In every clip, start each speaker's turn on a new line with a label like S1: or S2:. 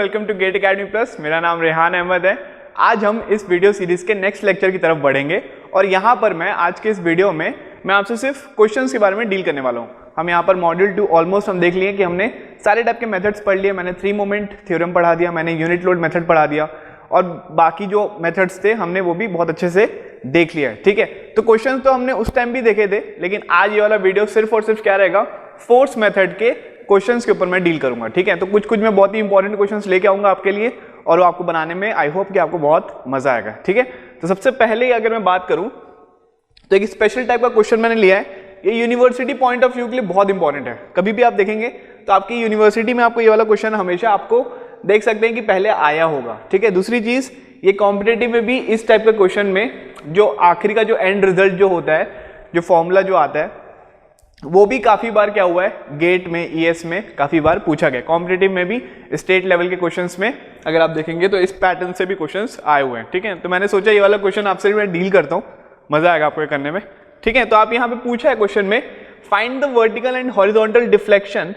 S1: Welcome to gate academy plus. मेरा नाम रेहान अहमद है। आज हम इस वीडियो सीरीज के नेक्स्ट लेक्चर की तरफ बढ़ेंगे और यहाँ पर मैं आज के इस वीडियो में मैं आपसे सिर्फ क्वेश्चंस के बारे में डील करने वाला हूँ। हम यहाँ पर मॉड्यूल 2 ऑलमोस्ट हम देख लिए कि हमने सारे टाइप के मेथड्स पढ़ लिए। मैंने 3 मोमेंट थ्योरम पढ़ा दिया, मैंने यूनिट लोड मेथड पढ़ा दिया और बाकी जो मेथड्स थे हमने वो भी बहुत अच्छे से देख लिया है। ठीक है, तो क्वेश्चंस तो हमने उस टाइम भी देखे थे, लेकिन आज ये वाला वीडियो सिर्फ और सिर्फ क्या रहेगा, फोर्स मेथड के क्वेश्चंस के ऊपर मैं डील करूंगा। ठीक है, तो कुछ मैं बहुत ही इंपॉर्टेंट क्वेश्चंस लेके आऊंगा आपके लिए और वो आपको बनाने में आई होप कि आपको बहुत मजा आएगा। ठीक है, तो सबसे पहले अगर मैं बात करूं तो एक स्पेशल टाइप का क्वेश्चन मैंने लिया है। ये यूनिवर्सिटी पॉइंट ऑफ व्यू के लिए बहुत इंपॉर्टेंट है। कभी भी आप देखेंगे तो आपकी यूनिवर्सिटी में आपको ये वाला क्वेश्चन हमेशा आपको देख सकते हैं कि पहले आया होगा। ठीक है, दूसरी चीज ये कॉम्पिटेटिव में भी इस टाइप के क्वेश्चन में जो आखिरी का जो एंड रिजल्ट जो होता है, जो फॉर्मूला जो आता है, वो भी काफी बार क्या हुआ है, गेट में ईएस में काफी बार पूछा गया। कॉम्पिटेटिव में भी स्टेट लेवल के क्वेश्चंस में अगर आप देखेंगे तो इस पैटर्न से भी क्वेश्चंस आए हुए हैं। ठीक है, तो मैंने सोचा ये वाला क्वेश्चन आपसे मैं डील करता हूँ, मजा आएगा आपको ये करने में। ठीक है, तो आप यहाँ पे पूछा है क्वेश्चन में, find the vertical and horizontal deflection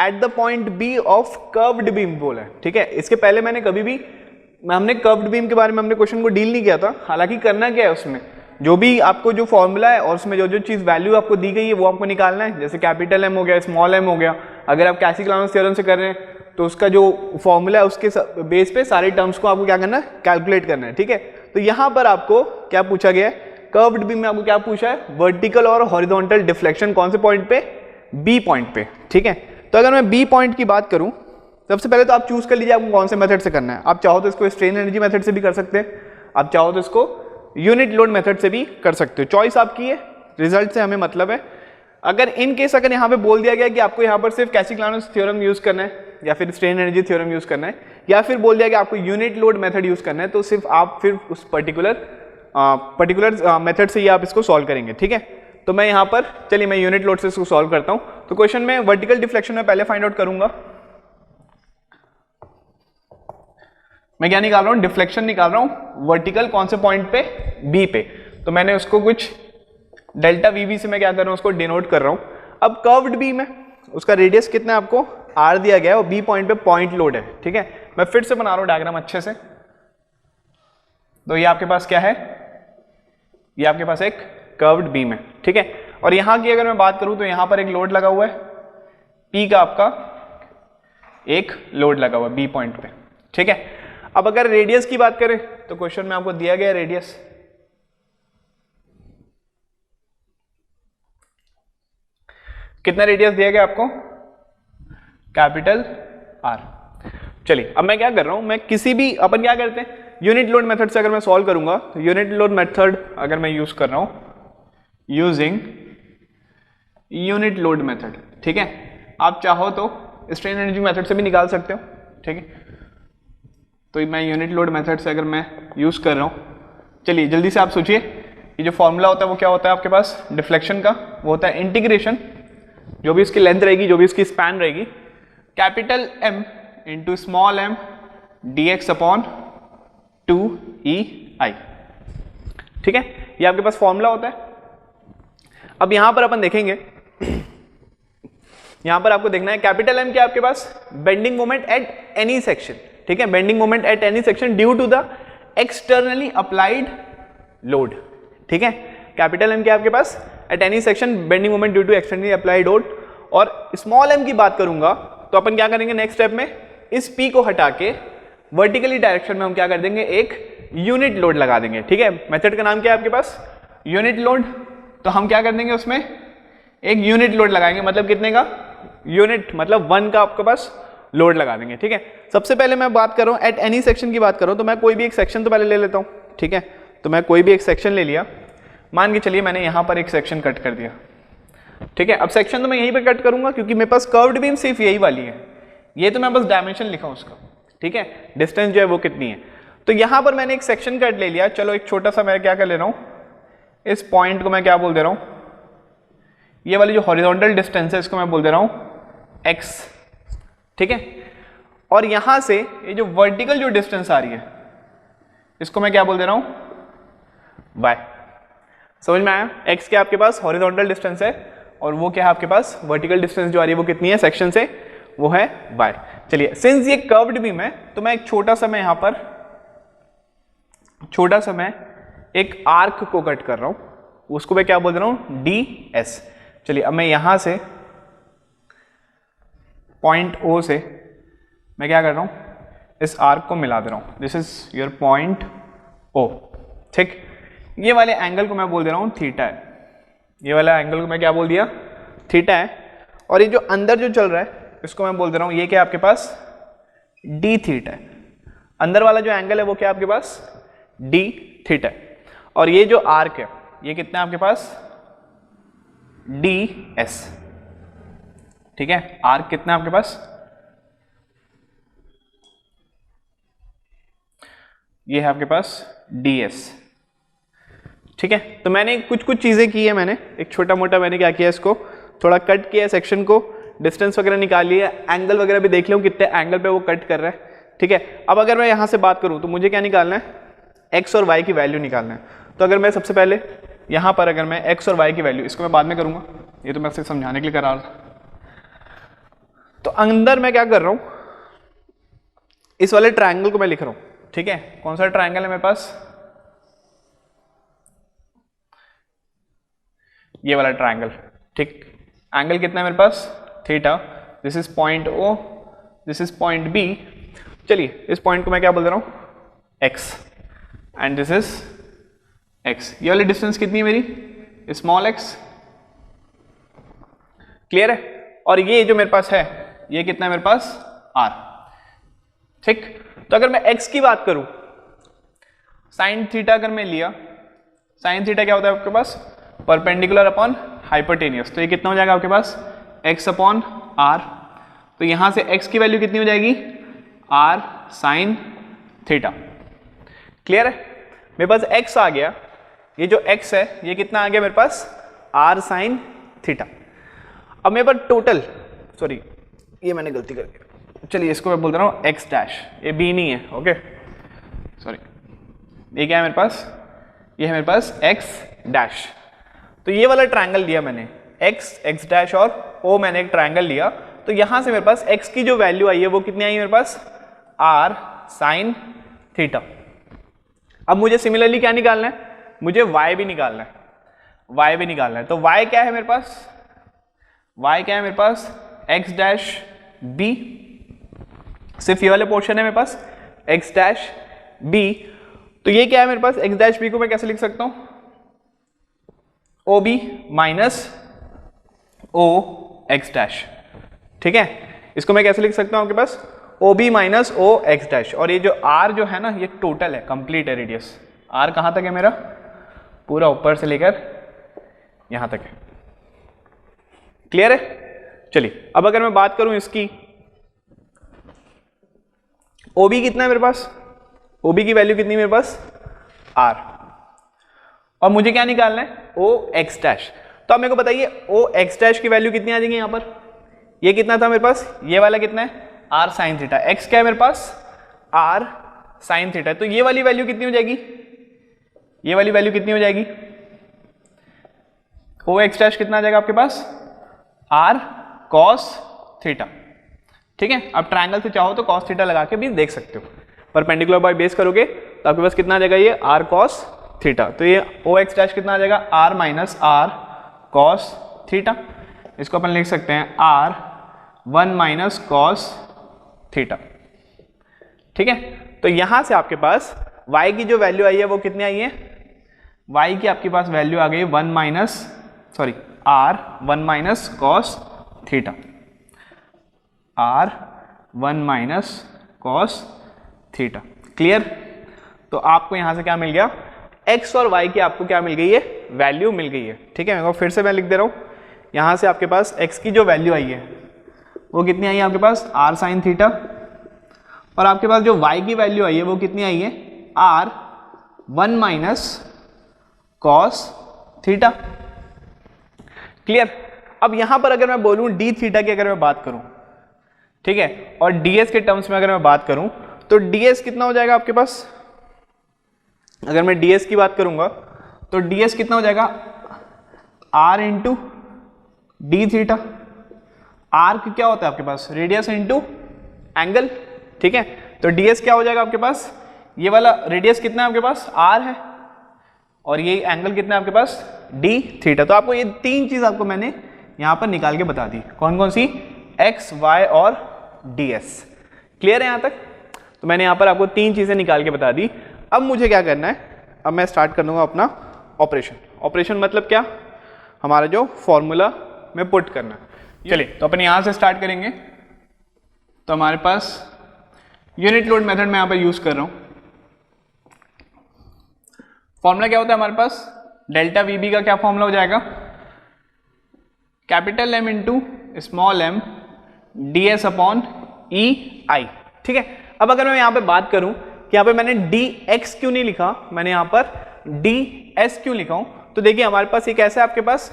S1: at the point b of curved beam बोला है। ठीक है, इसके पहले मैंने कभी भी हमने कर्व्ड बीम के बारे में हमने क्वेश्चन को डील नहीं किया था। हालांकि करना क्या है, उसमें जो भी आपको जो फॉर्मूला है और उसमें जो जो चीज वैल्यू आपको दी गई है वो आपको निकालना है। जैसे कैपिटल एम हो गया, स्मॉल एम हो गया। अगर आप कैसी-क्लाउनस थ्योरम से कर रहे हैं तो उसका जो फॉर्मूला है उसके बेस पे सारे टर्म्स को आपको क्या करना है, कैलकुलेट करना है। ठीक है, तो यहाँ पर आपको क्या पूछा गया है, कर्व्ड बीम में आपको क्या पूछा है, वर्टिकल और हॉरिजॉन्टल डिफ्लेक्शन कौन से पॉइंट पे, बी पॉइंट पे। ठीक है, तो अगर मैं बी पॉइंट की बात करूं, सबसे पहले तो आप चूज कर लीजिए आपको कौन से मेथड से करना है। आप चाहो तो इसको स्ट्रेन एनर्जी मेथड से भी कर सकते हैं, आप चाहो तो इसको यूनिट लोड मेथड से भी कर सकते हो। चॉइस आपकी है, रिजल्ट से हमें मतलब है। अगर इन केस अगर यहाँ पे बोल दिया गया कि आपको यहाँ पर सिर्फ कैसी-क्लाउनस थ्योरम यूज करना है या फिर स्ट्रेन एनर्जी थ्योरम यूज करना है या फिर बोल दिया कि आपको यूनिट लोड मेथड यूज करना है, तो सिर्फ आप फिर उस पर्टिकुलर मेथड से ही आप इसको सॉल्व करेंगे। ठीक है, तो मैं यहाँ पर चलिए मैं यूनिट लोड से इसको सॉल्व करता हूँ। तो क्वेश्चन में वर्टिकल डिफ्लेक्शन में पहले फाइंड आउट करूंगा। मैं क्या निकाल रहा हूँ, डिफ्लेक्शन निकाल रहा हूँ वर्टिकल कौन से पॉइंट पे, बी पे। तो मैंने उसको कुछ डेल्टा वीबी से मैं क्या कर रहा हूँ, उसको डिनोट कर रहा हूँ। अब कर्व्ड बीम है, उसका रेडियस कितना है आपको आर दिया गया है और बी पॉइंट पे पॉइंट लोड है। ठीक है, मैं फिर से बना रहा हूँ डायग्राम अच्छे से। तो ये आपके पास क्या है, ये आपके पास एक कर्व्ड बीम है। ठीक है, और यहां की अगर मैं बात करूं तो यहां पर एक लोड लगा हुआ है, पी का आपका एक लोड लगा हुआ है बी पॉइंट पे। ठीक है, अब अगर रेडियस की बात करें तो क्वेश्चन में आपको दिया गया रेडियस, कितना रेडियस दिया गया आपको, कैपिटल आर। चलिए अब मैं क्या कर रहा हूं, मैं किसी भी अपन क्या करते हैं, यूनिट लोड मेथड से अगर मैं सॉल्व करूंगा तो यूनिट लोड मेथड अगर मैं यूज कर रहा हूं यूजिंग यूनिट लोड मेथड। ठीक है, आप चाहो तो स्ट्रेन एनर्जी मेथड से भी निकाल सकते हो। ठीक है, तो मैं यूनिट लोड मेथड से अगर मैं यूज कर रहा हूं, चलिए जल्दी से आप सोचिए, ये जो फॉर्मूला होता है वो क्या होता है आपके पास डिफ्लेक्शन का, वो होता है इंटीग्रेशन, जो भी इसकी लेंथ रहेगी, जो भी इसकी स्पैन रहेगी, capital m into small m d x upon 2EI। ठीक है, ये आपके पास फॉर्मूला होता है। अब यहां पर अपन देखेंगे, यहां पर आपको देखना है कैपिटल एम क्या आपके पास, bending moment at any section. ठीक है, bending moment at any section due to the externally applied load. ठीक है, कैपिटल एम क्या आपके पास, at any section bending moment due to externally applied load. और स्मॉल एम की बात करूंगा तो अपन क्या करेंगे नेक्स्ट स्टेप में, इस पी को हटा के वर्टिकली डायरेक्शन में हम क्या कर देंगे, एक यूनिट लोड लगा देंगे। ठीक है, मेथड का नाम क्या है आपके पास, यूनिट लोड। तो हम क्या कर देंगे, उसमें एक यूनिट लोड लगाएंगे, मतलब कितने का, यूनिट मतलब 1 का आपके पास लोड लगा देंगे। ठीक है, सबसे पहले मैं बात कर रहा हूं एट एनी सेक्शन की बात करूं तो मैं कोई भी एक सेक्शन तो पहले ले लेता हूं। ठीक है, तो मैं कोई भी एक सेक्शन ले लिया, मान के चलिए मैंने यहां पर एक सेक्शन कट कर दिया। ठीक है, अब सेक्शन तो मैं यहीं पे कट करूंगा क्योंकि मेरे पास कर्व्ड बीम सिर्फ यही वाली है, ये तो मैं बस डायमेंशन लिखा हूं उसका। ठीक है, डिस्टेंस जो है वो कितनी है, तो यहां पर मैंने एक सेक्शन कट ले लिया। चलो एक छोटा सा मैं क्या कर ले रहा हूं, इस पॉइंट को मैं क्या बोल दे रहा हूं, ये वाली जो हॉरिजॉन्टल डिस्टेंस है इसको मैं बोल दे रहा हूं x। ठीक है, और यहां से ये जो वर्टिकल जो डिस्टेंस आ रही है इसको मैं क्या बोल दे रहा हूं y। समझ में आया, x क्या आपके पास हॉरिजॉन्टल डिस्टेंस है और वो क्या है आपके पास वर्टिकल डिस्टेंस जो आ रही है वो कितनी है सेक्शन से, वो है y। चलिए सिंस ये कर्व्ड बीम है तो मैं एक छोटा सा मैं यहां पर छोटा सा मैं एक आर्क को कट कर रहा हूं, उसको मैं क्या बोल रहा हूं, डी एस। चलिए अब मैं यहां से पॉइंट ओ से मैं क्या कर रहा हूं, इस आर्क को मिला दे रहा हूं, this is your point o. ठीक, ये वाले एंगल को मैं बोल दे रहा हूं थीटा है, ये वाला एंगल को मैं क्या बोल दिया, थीटा है। और ये जो अंदर जो चल रहा है इसको मैं बोल दे रहा हूं ये क्या आपके पास डी थीटा है, अंदर वाला जो एंगल है वो क्या आपके पास डी थीटा है। और ये जो आर्क है ये कितना है आपके पास डी एस। ठीक है, आर्क कितना है आपके पास, ये है आपके पास डी एस। ठीक है, तो मैंने कुछ चीजें की है, मैंने एक छोटा मोटा मैंने क्या किया, इसको थोड़ा कट किया सेक्शन को, डिस्टेंस वगैरह निकाल लिया, एंगल वगैरह भी देख लो कितने एंगल पे वो कट कर रहा है। ठीक है, अब अगर मैं यहां से बात करूं तो मुझे क्या निकालना है, एक्स और वाई की वैल्यू निकालना है। तो अगर मैं सबसे पहले यहां पर अगर मैं एक्स और वाई की वैल्यू, इसको मैं बाद में करूंगा, ये तो मैं सिर्फ समझाने के लिए करा रहा था। तो अंदर मैं क्या कर रहा हूं, इस वाले ट्रायंगल को मैं लिख रहा हूं। ठीक है, कौन सा ट्रायंगल है मेरे पास, ये वाला ट्रायंगल। ठीक, एंगल कितना है मेरे पास theta, this is point O, this is point B. चलिए इस पॉइंट को मैं क्या बोल रहा हूं X and this is X. ये वाली डिस्टेंस कितनी है मेरी, स्मॉल एक्स। क्लियर है, और ये जो मेरे पास है ये कितना है मेरे पास आर। ठीक, तो अगर मैं एक्स की बात करूं, साइन थीटा अगर मैं लिया, साइन थीटा क्या होता है आपके पास परपेंडिकुलर अपॉन हाइपोटेनियस, तो ये कितना हो जाएगा आपके पास x अपॉन आर। तो यहां से x की वैल्यू कितनी हो जाएगी r साइन थीटा। क्लियर है, मेरे पास x आ गया, ये जो x है ये कितना आ गया मेरे पास r साइन थीटा। अब मेरे पास टोटल, सॉरी ये मैंने गलती कर दी, चलिए इसको मैं बोल रहा हूं x डैश, ये b नहीं है, ओके सॉरी, ये क्या है मेरे पास, ये है मेरे पास x डैश। तो ये वाला ट्रायंगल लिया मैंने, x डैश और o मैंने एक ट्रायंगल लिया, तो यहां से मेरे पास x की जो वैल्यू आई है वो कितनी आई मेरे पास r साइन थीटा। अब मुझे सिमिलरली क्या निकालना है, मुझे y भी निकालना है, y भी निकालना है। तो y क्या है मेरे पास, y क्या है मेरे पास x डैश b, सिर्फ ये वाले पोर्शन है मेरे पास x डैश b। तो ये क्या है मेरे पास x डैश b को मैं कैसे लिख सकता हूं, OB minus O x dash. ठीक है, इसको मैं कैसे लिख सकता हूं आपके पास OB minus O x dash. और ये जो R जो है ना ये टोटल है, कंप्लीट है रेडियस, R कहां तक है मेरा, पूरा ऊपर से लेकर यहां तक है। क्लियर है, चलिए अब अगर मैं बात करूं इसकी, OB कितना है मेरे पास, OB की वैल्यू कितनी है मेरे पास R, और मुझे क्या निकालना है ओ एक्स डैश। तो अब मेरे को बताइए ओ एक्स डैश की वैल्यू कितनी आ जाएगी यहां पर, ये कितना था मेरे पास, ये वाला कितना है आर साइन थीटा, एक्स क्या है मेरे पास आर साइन थीटा। तो ये वाली वैल्यू कितनी हो जाएगी, ये वाली वैल्यू कितनी हो जाएगी, ओ एक्स डैश कितना आ जाएगा आपके पास आर कॉस थीटा। ठीक है, अब ट्रायंगल से चाहो तो कॉस थीटा लगा के भी देख सकते हो, परपेंडिकुलर बाय बेस करोगे तो आपके पास कितना आ जाएगा ये आर कॉस थीटा। तो ये ओ एक्स डैश कितना आ जाएगा r minus r cos theta, इसको अपन लिख सकते हैं आर 1 माइनस कॉस थीटा। ठीक है, तो यहां से आपके पास y की जो वैल्यू आई है वो कितनी आई है, y की आपके पास वैल्यू आ गई 1 minus sorry r 1 minus cos theta, r 1 minus cos theta. Clear, तो आपको यहां से क्या मिल गया x और y की आपको क्या मिल गई है वैल्यू मिल गई है। ठीक है, फिर से मैं लिख दे रहा हूं, यहां से आपके पास x की जो वैल्यू आई है वो कितनी आई है आपके पास r साइन थीटा, और आपके पास जो y की वैल्यू आई है वो कितनी आई है r 1 minus cos theta. Clear, अब यहां पर अगर मैं बोलूं d थीटा की अगर मैं बात करूं, ठीक है, और ds के टर्म्स में अगर मैं बात करूं तो ds कितना हो जाएगा आपके पास, अगर मैं ds की बात करूंगा तो ds कितना हो जाएगा r into d theta. r क्या होता है आपके पास रेडियस इंटू एंगल, ठीक है। तो ds क्या हो जाएगा आपके पास, ये वाला रेडियस कितना है आपके पास, r है, और ये एंगल कितना है आपके पास, d थीटा। तो आपको ये तीन चीज आपको मैंने यहां पर निकाल के बता दी, कौन कौन सी, x, y और ds। क्लियर है यहां तक? तो मैंने यहां पर आपको तीन चीजें निकाल के बता दी। अब मुझे क्या करना है, अब मैं स्टार्ट कर दूंगा अपना ऑपरेशन। ऑपरेशन मतलब क्या, हमारा जो फॉर्मूला में पुट करना। चलिए तो अपन यहां से स्टार्ट करेंगे। तो हमारे पास यूनिट लोड मेथड मैं यहां पर यूज कर रहा हूं। फॉर्मूला क्या होता है हमारे पास, डेल्टा वीबी का क्या फॉर्मूला हो जाएगा, capital M into small m ds upon E I, ठीक है। अब अगर मैं यहां पे बात करूं कि यहां पे मैंने dx क्यों नहीं लिखा, मैंने यहां पर ds क्यों लिखा हूं, तो देखिए हमारे पास ये कैसा है आपके पास,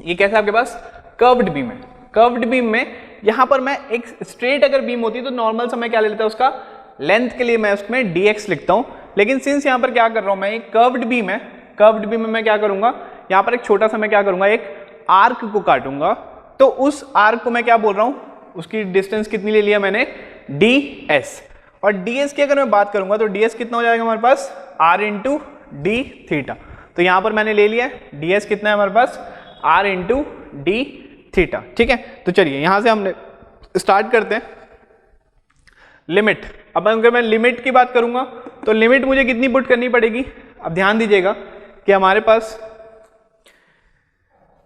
S1: ये कैसा है आपके पास, कर्व्ड बीम है। कर्व्ड बीम में यहां पर मैं एक स्ट्रेट अगर बीम होती तो नॉर्मल सा मैं क्या ले लेता, उसका लेंथ के लिए मैं उसमें dx लिखता हूं। लेकिन सिंस यहां पर क्या कर रहा हूं मैं, एक कर्व्ड बीम है, कर्व्ड बीम में मैं क्या करूंगा, यहां पर एक छोटा सा मैं क्या करूंगा, एक आर्क को काटूंगा। तो उस आर्क को मैं क्या बोल रहा हूं, उसकी डिस्टेंस कितनी ले लिया मैंने, ds। और ds की अगर मैं बात करूंगा तो ds कितना हो जाएगा हमारे पास, r इंटू डी थीटा। तो यहां पर मैंने ले लिया ds कितना है हमारे पास, r इंटू डी थीटा, ठीक है। तो चलिए यहां से हमने स्टार्ट करते हैं। लिमिट, अब अगर मैं लिमिट की बात करूंगा तो लिमिट मुझे कितनी पुट करनी पड़ेगी, अब ध्यान दीजिएगा कि हमारे पास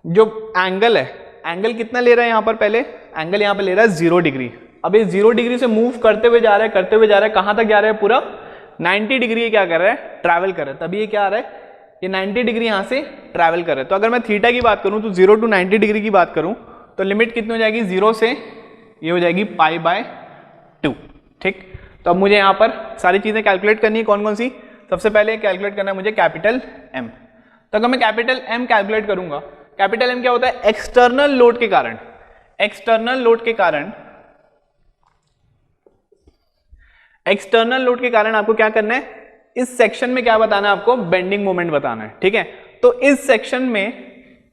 S1: जो एंगल है, एंगल कितना ले रहा है यहां पर, पहले एंगल यहां पर ले रहा है 0 डिग्री। अब ये 0 डिग्री से मूव करते हुए जा रहा है, करते हुए जा रहा है, कहां तक जा रहा है, पूरा 90 डिग्री क्या कर रहा है, ट्रैवल कर रहा है। तभी ये क्या आ रहा है, ये 90 डिग्री यहां से ट्रैवल कर रहा है। तो अगर मैं थीटा की बात करूं तो 0 टू 90 डिग्री की बात करूं तो लिमिट कितनी हो जाएगी, 0 से ये हो जाएगी π/2, ठीक। तो अब मुझे यहां पर सारी चीजें कैलकुलेट करनी है, कौन कौन सी, सबसे पहले कैलकुलेट करना है मुझे कैपिटल M। तो अगर मैं कैपिटल M कैलकुलेट करूंगा, कैपिटल M क्या होता है, एक्सटर्नल लोड के कारण, एक्सटर्नल लोड के कारण, एक्सटर्नल लोड के कारण आपको क्या करना है, इस सेक्शन में क्या बताना है आपको, बेंडिंग मोमेंट बताना है, ठीक है। तो इस सेक्शन में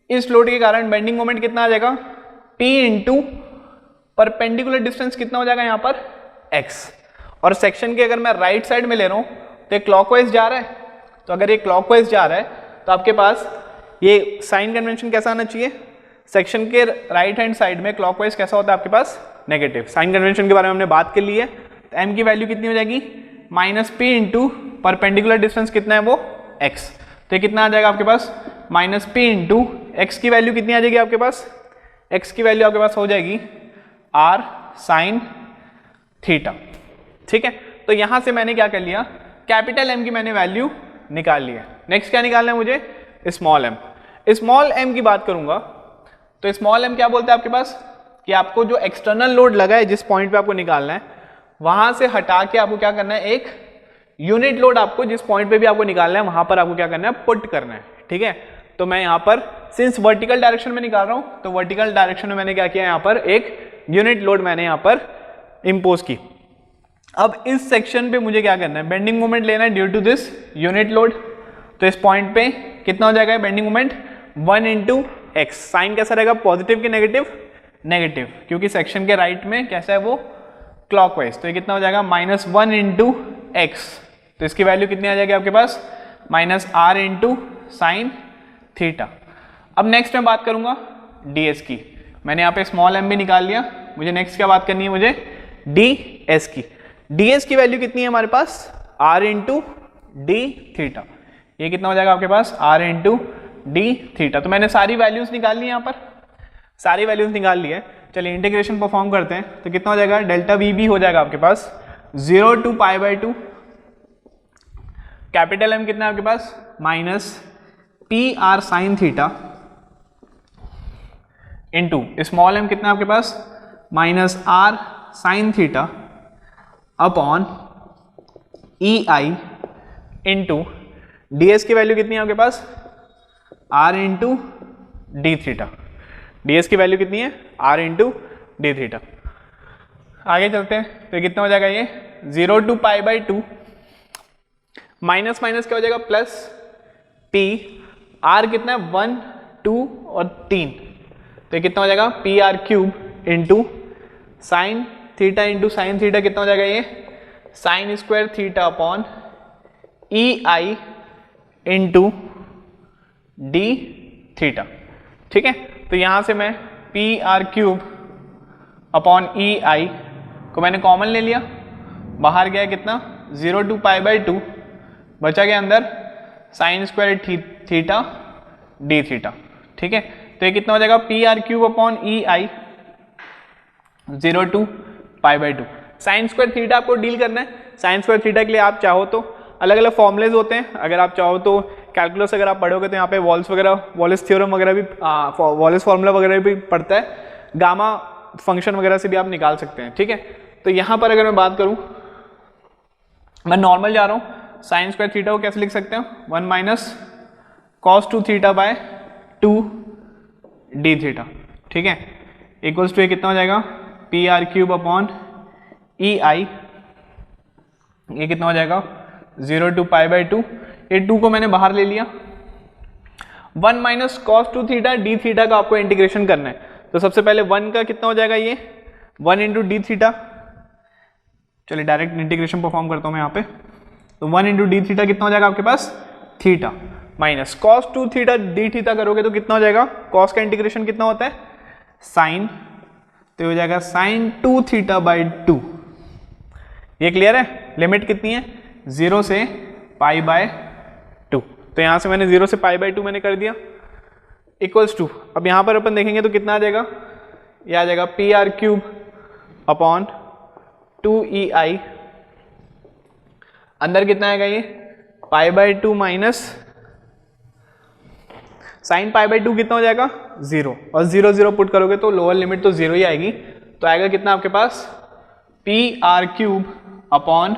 S1: इस लोड के कारण बेंडिंग मोमेंट कितना आ जाएगा, P इंटू परपेंडिकुलर डिस्टेंस कितना हो जाएगा यहां पर, x। और सेक्शन के अगर मैं राइट साइड में ले रहा हूं तो ये क्लॉकवाइज जा रहा है। तो अगर ये क्लॉकवाइज जा रहा है तो आपके पास ये साइन कन्वेंशन कैसा आना चाहिए, सेक्शन के राइट हैंड साइड में क्लॉकवाइज कैसा होता है आपके पास, नेगेटिव। साइन कन्वेंशन के बारे में हमने बात कर ली है। तो m की वैल्यू कितनी हो जाएगी, -p इंटू परपेंडिकुलर डिस्टेंस कितना है वो, x। तो ये कितना आ जाएगा आपके पास, -p इंटू x की वैल्यू कितनी आ जाएगी आपके पास, x की वैल्यू आपके पास हो जाएगी r साइन थीटा, ठीक है। तो यहां से मैंने क्या कर लिया, कैपिटल M की मैंने वैल्यू निकाल ली है। नेक्स्ट क्या निकालना है मुझे, स्मॉल m। स्मॉल m की बात करूंगा तो स्मॉल m क्या बोलते हैं आपके पास, कि आपको जो एक्सटर्नल लोड लगा है, जिस पॉइंट पे आपको निकालना है, वहां से हटा के आपको क्या करना है, एक यूनिट लोड आपको जिस पॉइंट पे भी आपको निकालना है वहां पर आपको क्या करना है, पुट करना है, ठीक है। तो मैं यहाँ पर सिंस वर्टिकल डायरेक्शन में निकाल रहा हूं तो वर्टिकल डायरेक्शन में मैंने क्या किया, यहाँ पर एक यूनिट लोड मैंने यहाँ पर इंपोज की। अब इस सेक्शन पे मुझे क्या करना है, बेंडिंग मोमेंट लेना है due to this unit load. तो इस पॉइंट पे कितना हो जाएगा bending moment, 1 into x. Sign कैसा रहेगा, पॉजिटिव की नेगेटिव, नेगेटिव, क्योंकि सेक्शन के राइट में कैसा है वो, क्लॉकवाइज। तो ये कितना हो जाएगा, -1 इंटू एक्स। तो इसकी वैल्यू कितनी आ जाएगी आपके पास, -r इंटू साइन थीटा। अब नेक्स्ट मैं बात करूंगा ds की। मैंने यहाँ पे स्मॉल m भी निकाल लिया। मुझे नेक्स्ट क्या बात करनी है, मुझे ds की। ds की वैल्यू कितनी है हमारे पास, r इंटू डी थीटा। ये कितना हो जाएगा आपके पास, r इंटू डी थीटा। तो मैंने सारी वैल्यूज निकाल ली, यहाँ पर सारी वैल्यूज निकाल ली है। चलिए इंटीग्रेशन परफॉर्म करते हैं। तो कितना हो जाएगा, डेल्टा वी बी हो जाएगा आपके पास 0 टू π/2। कैपिटल M कितना है आपके पास, -PR sign theta into small m कितना है आपके पास, -R sine theta upon EI into ds की वैल्यू कितनी है आपके पास, R into d theta. ds की वैल्यू कितनी है, R इंटू डी थीटा। आगे चलते हैं। तो कितना हो जाएगा ये 0 टू π/2, माइनस माइनस क्या हो जाएगा, प्लस P। R कितना है 1, 2 और 3। तो ये कितना हो जाएगा PR cube into sine theta into sine theta कितना हो जाएगा ये, साइन स्क्वायर थीटा अपॉन ई आई इंटू डी थीटा। ठीक है, तो यहां से मैं P R cube upon E I को मैंने कॉमन ले लिया, बाहर गया कितना 0 टू पाई बाई 2, बचा गया अंदर sine square theta d theta. ठीक है, तो ये कितना हो जाएगा p are cube upon E i 0 to pi by 2। Sine square theta आपको डील करना है। साइन स्क्वायर थीटा के लिए आप चाहो तो अलग अलग फॉर्मुलेज होते हैं, अगर आप चाहो तो कैलकुलस अगर आप पढ़ोगे तो यहाँ पे वॉल्स वगैरह, वॉलिस थ्योरम वगैरह भी, वॉलिस फार्मूला वगैरह भी पढ़ता है, गामा फंक्शन वगैरह से भी आप निकाल सकते हैं। ठीक है, तो यहाँ पर अगर मैं बात करूँ, मैं नॉर्मल जा रहा हूँ, साइन स्क्वायर थीटा को कैसे लिख सकते हैं, 1 minus cos 2 theta by 2 D theta. ठीक है, इक्वल्स टू ये कितना हो जाएगा पी आर क्यूब अपॉन ई आई, ये कितना हो जाएगा 0 टू पाई बाई 2, ये 2 को मैंने बाहर ले लिया, 1 minus cos 2 theta d theta का आपको इंटीग्रेशन करना है। तो सबसे पहले 1 का कितना हो जाएगा ये 1 इंटू डी थीटा, चलिए डायरेक्ट इंटीग्रेशन परफॉर्म करता हूँ मैं यहाँ पे, तो 1 इंटू डी थीटा कितना हो जाएगा आपके पास theta, minus cos 2 theta d theta करोगे तो कितना हो जाएगा, कॉस का इंटीग्रेशन कितना होता है साइन, तो हो जाएगा साइन 2 थीटा बाई 2। ये क्लियर है, लिमिट कितनी है 0 से पाई बाय 2, तो यहाँ से मैंने 0 से पाई बाय 2 मैंने कर दिया, इक्वल्स टू, अब यहाँ पर अपन देखेंगे तो कितना आ जाएगा, ये आ जाएगा पी आर क्यूब अपॉन 2 ई आई, अंदर कितना आएगा ये पाई by 2 minus sine pi by 2 कितना हो जाएगा 0, और 0 0 पुट करोगे तो लोअर लिमिट तो 0 ही आएगी, तो आएगा कितना आपके पास P are cube upon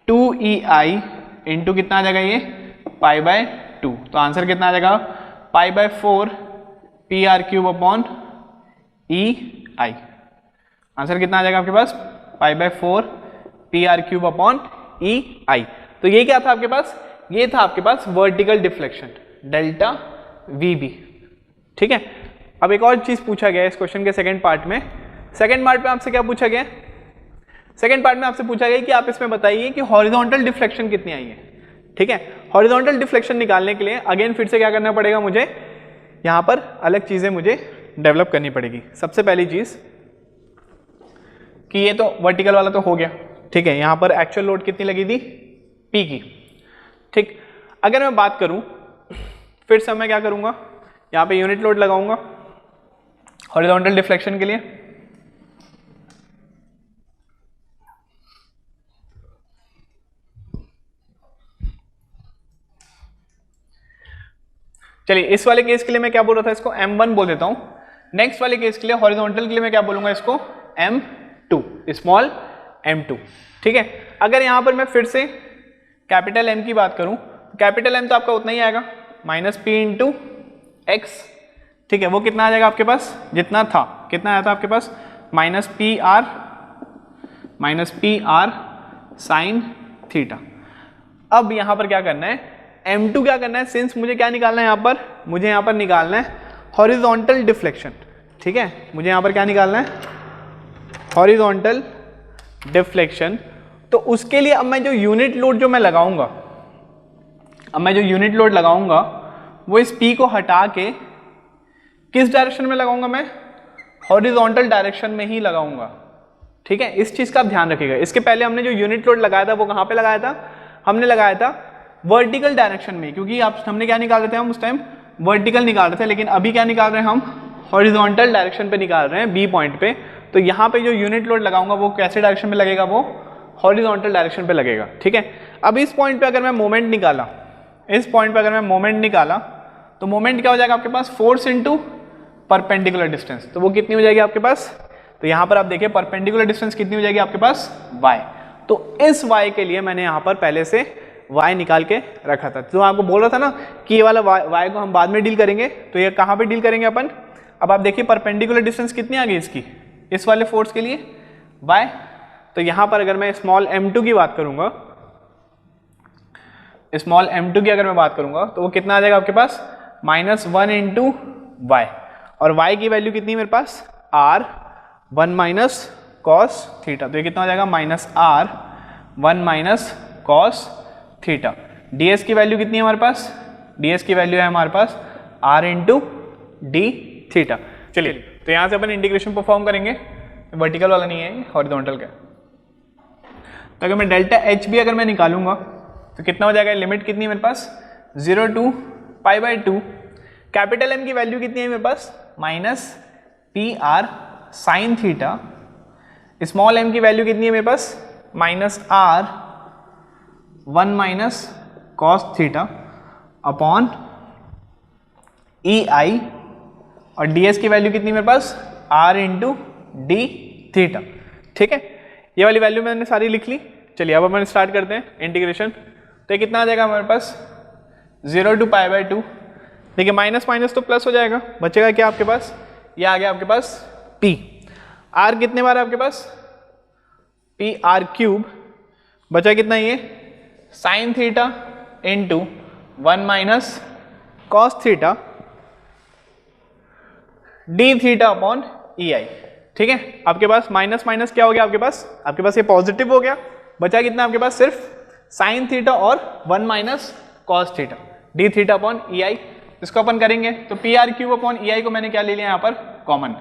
S1: 2 E I into कितना आ जाएगा ये पाई बाय 2, तो आंसर कितना आ जाएगा pi by 4 P are cube upon E I, answer कितना आ जाएगा आपके पास pi by 4 P are cube upon E I. तो ये क्या था आपके पास, ये था आपके पास vertical deflection delta we B. ठीक है, अब एक और चीज पूछा गया है इस क्वेश्चन के सेकंड पार्ट में। सेकंड पार्ट में आपसे क्या पूछा गया, सेकंड पार्ट में आपसे पूछा गया कि आप इसमें बताइए कि हॉरिजॉन्टल डिफ्लेक्शन कितनी आई है। ठीक है, हॉरिजॉन्टल डिफ्लेक्शन निकालने के लिए अगेन फिर से क्या करना पड़ेगा, मुझे यहां पर अलग चीजें मुझे डेवलप करनी पड़ेगी। सबसे पहली चीज कि ये तो वर्टिकल वाला तो हो गया, ठीक है, यहां पर एक्चुअल लोड कितनी लगी थी P की। ठीक, अगर मैं बात करूं फिर से मैं क्या करूंगा, यहां पे यूनिट लोड लगाऊंगा हॉरिजॉन्टल डिफ्लेक्शन के लिए। चलिए इस वाले केस के लिए मैं क्या बोल रहा था, इसको M1 बोल देता हूं। नेक्स्ट वाले केस के लिए हॉरिजॉन्टल के लिए मैं क्या बोलूंगा, इसको M2, स्मॉल m2। ठीक है, अगर यहां पर मैं फिर से कैपिटल M की बात करूं, कैपिटल M तो आपका उतना ही आएगा माइनस P इंटू एक्स। ठीक है, वो कितना आ जाएगा आपके पास, जितना था, कितना आया था आपके पास minus P R sine theta. अब यहां पर क्या करना है, M2 क्या करना है, सिंस मुझे क्या निकालना है यहां पर, मुझे यहां पर निकालना है हॉरिजॉन्टल डिफ्लेक्शन। ठीक है, मुझे यहां पर क्या निकालना है, हॉरिजॉन्टल डिफ्लेक्शन। तो उसके लिए अब मैं जो यूनिट लोड जो मैं लगाऊंगा, अब मैं जो यूनिट लोड लगाऊंगा वो इस P को हटा के किस डायरेक्शन में लगाऊंगा, मैं हॉरिजॉन्टल डायरेक्शन में ही लगाऊंगा। ठीक है, इस चीज का आप ध्यान रखिएगा। इसके पहले हमने जो यूनिट लोड लगाया था वो कहां पे लगाया था, हमने लगाया था वर्टिकल डायरेक्शन में, क्योंकि आप हमने क्या निकाल रहे थे, हम उस टाइम वर्टिकल निकाल रहे थे, लेकिन अभी क्या निकाल रहे हैं हम हॉरिजॉन्टल डायरेक्शन पे निकाल रहे हैं बी पॉइंट पे। तो यहाँ पे जो यूनिट लोड लगाऊंगा वो कैसे डायरेक्शन में लगेगा, वो हॉरिजॉन्टल डायरेक्शन पे लगेगा। ठीक है, अब इस पॉइंट पे अगर मैं मोमेंट निकाला, इस पॉइंट पे अगर मैं मोमेंट निकाला तो मोमेंट क्या हो जाएगा आपके पास, फोर्स इंटू परपेंडिकुलर डिस्टेंस। तो वो कितनी हो जाएगी आपके पास, तो यहाँ पर आप देखिए परपेंडिकुलर डिस्टेंस कितनी हो जाएगी आपके पास y। तो इस y के लिए मैंने यहाँ पर पहले से y निकाल के रखा था। तो आपको बोल रहा था ना कि ये वाला y को हम बाद में डील करेंगे, तो ये कहाँ पे डील करेंगे अपन। अब आप देखिए परपेंडिकुलर डिस्टेंस कितनी आ गई इसकी, इस वाले फोर्स के लिए y। तो यहाँ पर अगर मैं स्मॉल m2 की बात करूंगा, स्मॉल m2 की अगर मैं बात करूंगा तो वो कितना आ जाएगा आपके पास, -1 इंटू वाई, और y की वैल्यू कितनी है मेरे पास r 1 माइनस कॉस थीटा, तो ये कितना हो जाएगा minus are 1 minus cos theta. ds की वैल्यू कितनी है हमारे पास, ds की वैल्यू है हमारे पास r इंटू डी थीटा। चलिए तो यहाँ से अपन इंटीग्रेशन परफॉर्म करेंगे, वर्टिकल वाला नहीं है, हॉरिजॉन्टल का। तो अगर मैं डेल्टा एच भी अगर मैं निकालूंगा तो कितना हो जाएगा, लिमिट कितनी है मेरे पास 0 to pi by 2, capital M की वैल्यू कितनी है मेरे पास minus P R sine theta, small m की वैल्यू कितनी है मेरे पास minus are 1 minus cos theta upon E I, और ds की वैल्यू कितनी मेरे पास r इंटू डी थीटा। ठीक है, ये वाली वैल्यू मैंने सारी लिख ली। चलिए अब अपन स्टार्ट करते हैं इंटीग्रेशन। तो ये कितना आ जाएगा हमारे पास 0 टू पाई बाई 2, देखिए माइनस माइनस तो प्लस हो जाएगा, बचेगा क्या आपके पास, ये आ गया आपके पास p, r कितने बार है आपके पास पी आर क्यूब, बचा कितना ये sine theta into 1 minus cos theta d theta upon E I. ठीक है, आपके पास माइनस माइनस क्या हो गया, आपके पास ये पॉजिटिव हो गया, बचा कितना आपके पास सिर्फ साइन थीटा और 1 minus cos theta d theta upon E I. इसको अपन करेंगे तो P are cube upon E I को मैंने क्या ले लिया यहाँ पर common,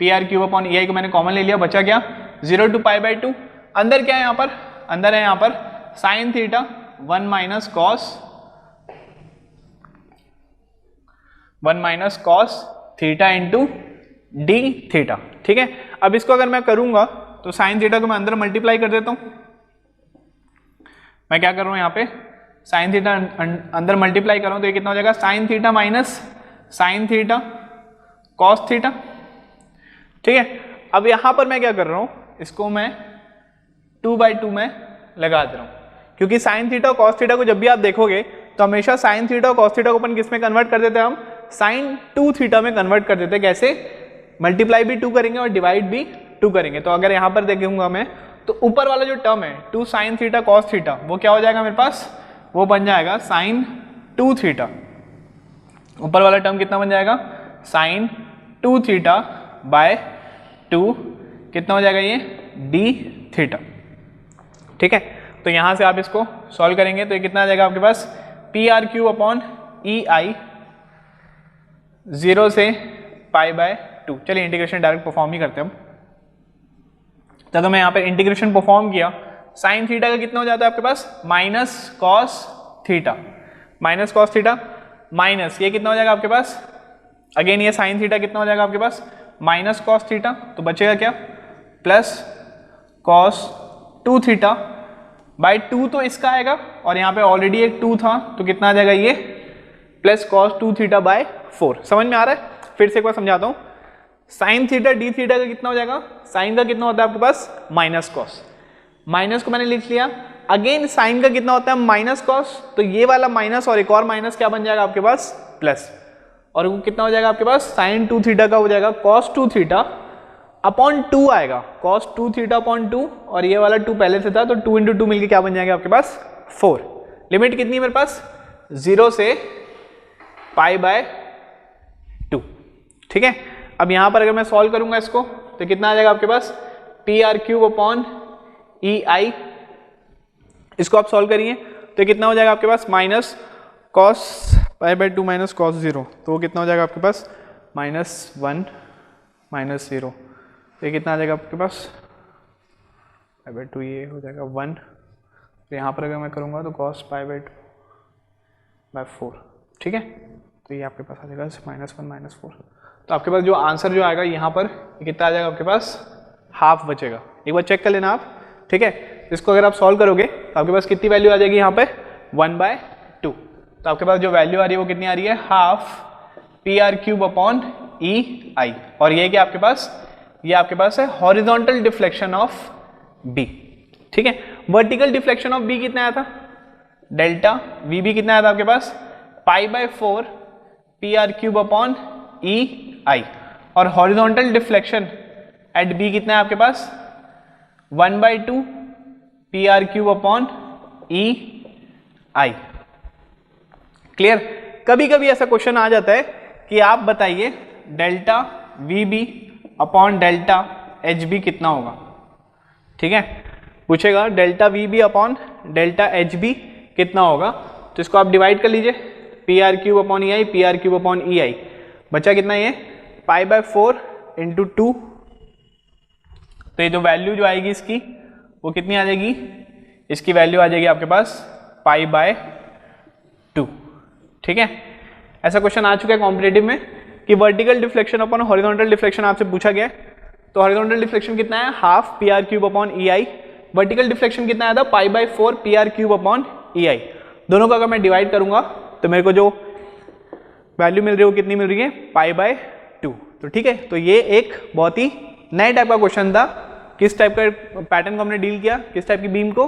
S1: P are cube upon E I को मैंने कॉमन ले लिया, बचा क्या 0 टू पाई बाई 2, अंदर क्या है यहाँ पर, अंदर है यहाँ पर sine theta 1 minus cos theta into d theta. ठीक है, अब इसको अगर मैं करूंगा तो साइन थीटा को मैं अंदर मल्टीप्लाई कर देता हूं, मैं क्या कर रहा हूं यहाँ पे साइन थीटा अंदर मल्टीप्लाई कर रहा हूं, तो ये कितना हो जाएगा sine theta minus sine theta cos theta. ठीक है, अब यहां पर मैं क्या कर रहा हूं, इसको मैं 2/2 में लगा दे रहा हूं, क्योंकि साइन थीटा और कॉस थीटा को जब भी आप देखोगे तो हमेशा साइन थीटा और कॉस थीटा को अपन किस में कन्वर्ट कर देते हैं, हम साइन 2 थीटा में कन्वर्ट कर देते हैं। कैसे, मल्टीप्लाई भी 2 करेंगे और डिवाइड भी 2 करेंगे। तो अगर यहाँ पर देखूंगा मैं तो ऊपर वाला जो टर्म है 2 साइन थीटा कॉस थीटा वो क्या हो जाएगा मेरे पास, वो बन जाएगा साइन 2 थीटा, ऊपर वाला टर्म कितना बन जाएगा साइन 2 थीटा बाय 2, कितना हो जाएगा ये डी थीटा। ठीक है, तो यहाँ से आप इसको सॉल्व करेंगे तो ये कितना आ जाएगा आपके पास P are cube upon E i 0 से पाई बाय 2। चलिए इंटीग्रेशन डायरेक्ट परफॉर्म ही करते हैं हम। तो अगर मैं यहाँ पर इंटीग्रेशन परफॉर्म किया, साइन थीटा का कितना हो जाता है आपके पास minus cos theta, minus cos theta minus ये कितना हो जाएगा आपके पास, अगेन ये साइन थीटा कितना हो जाएगा आपके पास माइनस कॉस थीटा, तो बचेगा क्या प्लस कॉस 2 थीटा बाई 2, तो इसका आएगा और यहाँ पे ऑलरेडी एक 2 था तो कितना आ जाएगा ये प्लस कॉस 2 थीटा बाय 4। समझ में आ रहा है, फिर से एक बार समझाता हूँ। साइन थीटा डी थीटा का कितना हो जाएगा, साइन का कितना होता है आपके पास माइनस कॉस, माइनस को मैंने लिख लिया, अगेन साइन का कितना होता है माइनस कॉस, तो ये वाला माइनस और एक और माइनस क्या बन जाएगा आपके पास प्लस, और वो कितना हो जाएगा आपके पास साइन 2 थीटा का हो जाएगा कॉस 2 थीटा अपॉन 2 आएगा, कॉस 2 थीटा अपॉन 2, और ये वाला 2 पहले से था तो 2 इंटू 2 मिलकर क्या बन जाएगा आपके पास 4। लिमिट कितनी है मेरे पास 0 से पाई बाय 2। ठीक है, अब यहां पर अगर मैं सॉल्व करूंगा इसको तो कितना आ जाएगा आपके पास P are cube upon E I, इसको आप सॉल्व करिए तो कितना हो जाएगा आपके पास minus cos pi by 2 minus cos 0, तो वो कितना हो जाएगा आपके पास -1 -0, ये कितना आ जाएगा आपके पास पाई बाय 2, ये हो जाएगा 1, तो यहाँ पर अगर मैं करूँगा तो कॉस पाई बाय 2 बाय 4। ठीक है, तो ये आपके पास आ जाएगा -1 -4, तो आपके पास जो आंसर जो आएगा यहाँ पर कितना आ जाएगा आपके पास हाफ बचेगा। एक बार चेक कर लेना आप। ठीक है, इसको अगर आप सॉल्व करोगे तो आपके पास कितनी वैल्यू आ जाएगी यहाँ पे 1/2, तो आपके पास जो वैल्यू आ रही है वो कितनी आ रही है half P are cube upon E I, और ये क्या आपके पास, ये आपके पास है हॉरिजॉन्टल डिफ्लेक्शन ऑफ बी। ठीक है, वर्टिकल डिफ्लेक्शन ऑफ बी कितना आया था डेल्टा वी बी कितना आया था आपके पास pi by 4 P are cube upon E I, और हॉरिजॉन्टल डिफ्लेक्शन एट बी कितना है आपके पास 1/2 P are cube upon E I. Clear, कभी कभी ऐसा क्वेश्चन आ जाता है कि आप बताइए delta we b upon delta h b कितना होगा, ठीक है। पूछेगा delta we b upon delta h b कितना होगा, तो इसको आप डिवाइड कर लीजिए, p are cube upon E i, p are cube upon E i, बचा कितना ये पाई बाय 4 इंटू 2। तो ये जो वैल्यू जो आएगी इसकी वो कितनी आ जाएगी, इसकी वैल्यू आ जाएगी आपके पास पाई बाय 2, ठीक है। ऐसा क्वेश्चन आ चुका है कॉम्पिटेटिव में कि vertical deflection upon horizontal deflection आपसे पूछा गया है। तो हॉरिजॉन्टल डिफ्लेक्शन कितना है, half P are cube upon E I, vertical deflection कितना आया था, pi by 4 P are cube upon E I. दोनों को अगर मैं डिवाइड करूंगा तो मेरे को जो वैल्यू मिल रही है वो कितनी मिल रही है, पाई बाय 2। तो ठीक है, तो ये एक बहुत ही नए टाइप का क्वेश्चन था। किस टाइप का पैटर्न को हमने डील किया, किस टाइप की बीम को,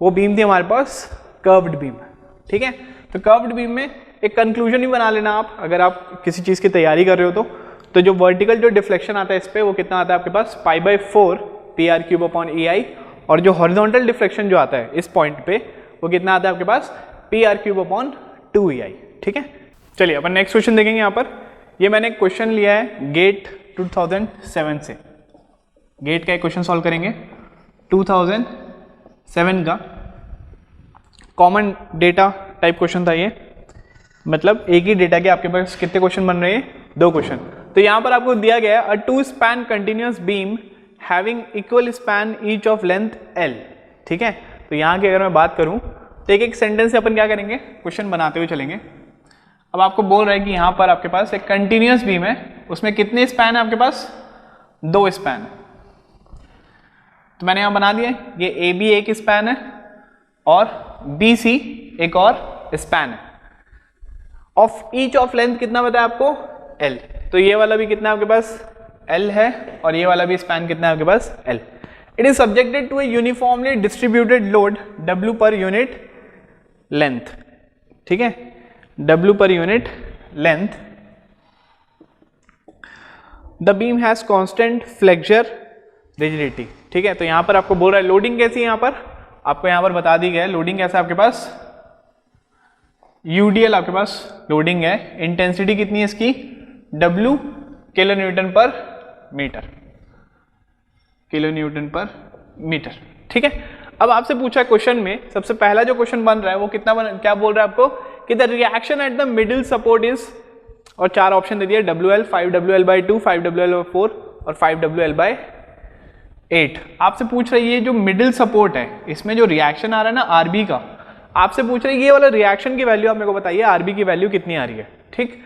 S1: वो बीम थी हमारे पास कर्व्ड बीम, ठीक है। तो कर्व्ड बीम में एक कंक्लूजन ही बना लेना आप, अगर आप किसी चीज़ की तैयारी कर रहे हो तो जो वर्टिकल जो डिफ्लेक्शन आता है इस पर वो कितना आता है आपके पास, pi by 4 P are cube upon E I, और जो हॉरिजॉन्टल डिफ्लेक्शन जो आता है इस पॉइंट पे वो कितना आता है आपके पास, P are cube upon 2 E I, ठीक है। चलिए अपन नेक्स्ट क्वेश्चन देखेंगे। यहाँ पर ये मैंने क्वेश्चन लिया है गेट 2007 से, गेट का एक क्वेश्चन सॉल्व करेंगे 2007 का, कॉमन डेटा टाइप क्वेश्चन था ये, मतलब एक ही डेटा के आपके पास कितने क्वेश्चन बन रहे हैं, 2 क्वेश्चन। तो यहाँ पर आपको दिया गया है अ 2 span continuous beam having equal span each of length L, ठीक है। तो यहाँ की अगर मैं बात करूँ तो एक एक सेंटेंस से अपन क्या करेंगे, क्वेश्चन बनाते हुए चलेंगे। अब आपको बोल रहा है कि यहाँ पर आपके पास एक कंटिन्यूअस बीम है, उसमें कितने स्पैन है आपके पास, 2 स्पैन। तो मैंने यहाँ बना दिया, ये ए बी एक स्पैन है और बी सी एक और स्पैन है, ऑफ ईच ऑफ लेंथ कितना बताया आपको, L। तो ये वाला भी कितना आपके पास L है और ये वाला भी स्पैन कितना है आपके पास, L। It is subjected to a uniformly distributed load W per unit length, ठीक है, W per unit length. The beam has constant flexural rigidity, ठीक है। तो यहां पर आपको बोल रहा है लोडिंग कैसी है, यहां पर आपको यहां पर बता दी गया है लोडिंग कैसा है आपके पास, UDL आपके पास लोडिंग है। इंटेंसिटी कितनी है इसकी, W किलो न्यूटन पर मीटर, किलो न्यूटन पर मीटर, ठीक है। अब आपसे पूछा क्वेश्चन में सबसे पहला जो क्वेश्चन बन रहा है वो क्या बोल रहा है आपको कि the reaction at the middle support is, और 4 ऑप्शन दे दिए, WL, 5WL/2, 5WL/4 और 5WL/8। आपसे पूछ रही है जो मिडिल सपोर्ट है इसमें जो रिएक्शन आ रहा है ना RB का, आपसे पूछ रही है ये वाला रिएक्शन की वैल्यू आप मेरे को बताइए, RB की वैल्यू कितनी आ रही है, ठीक।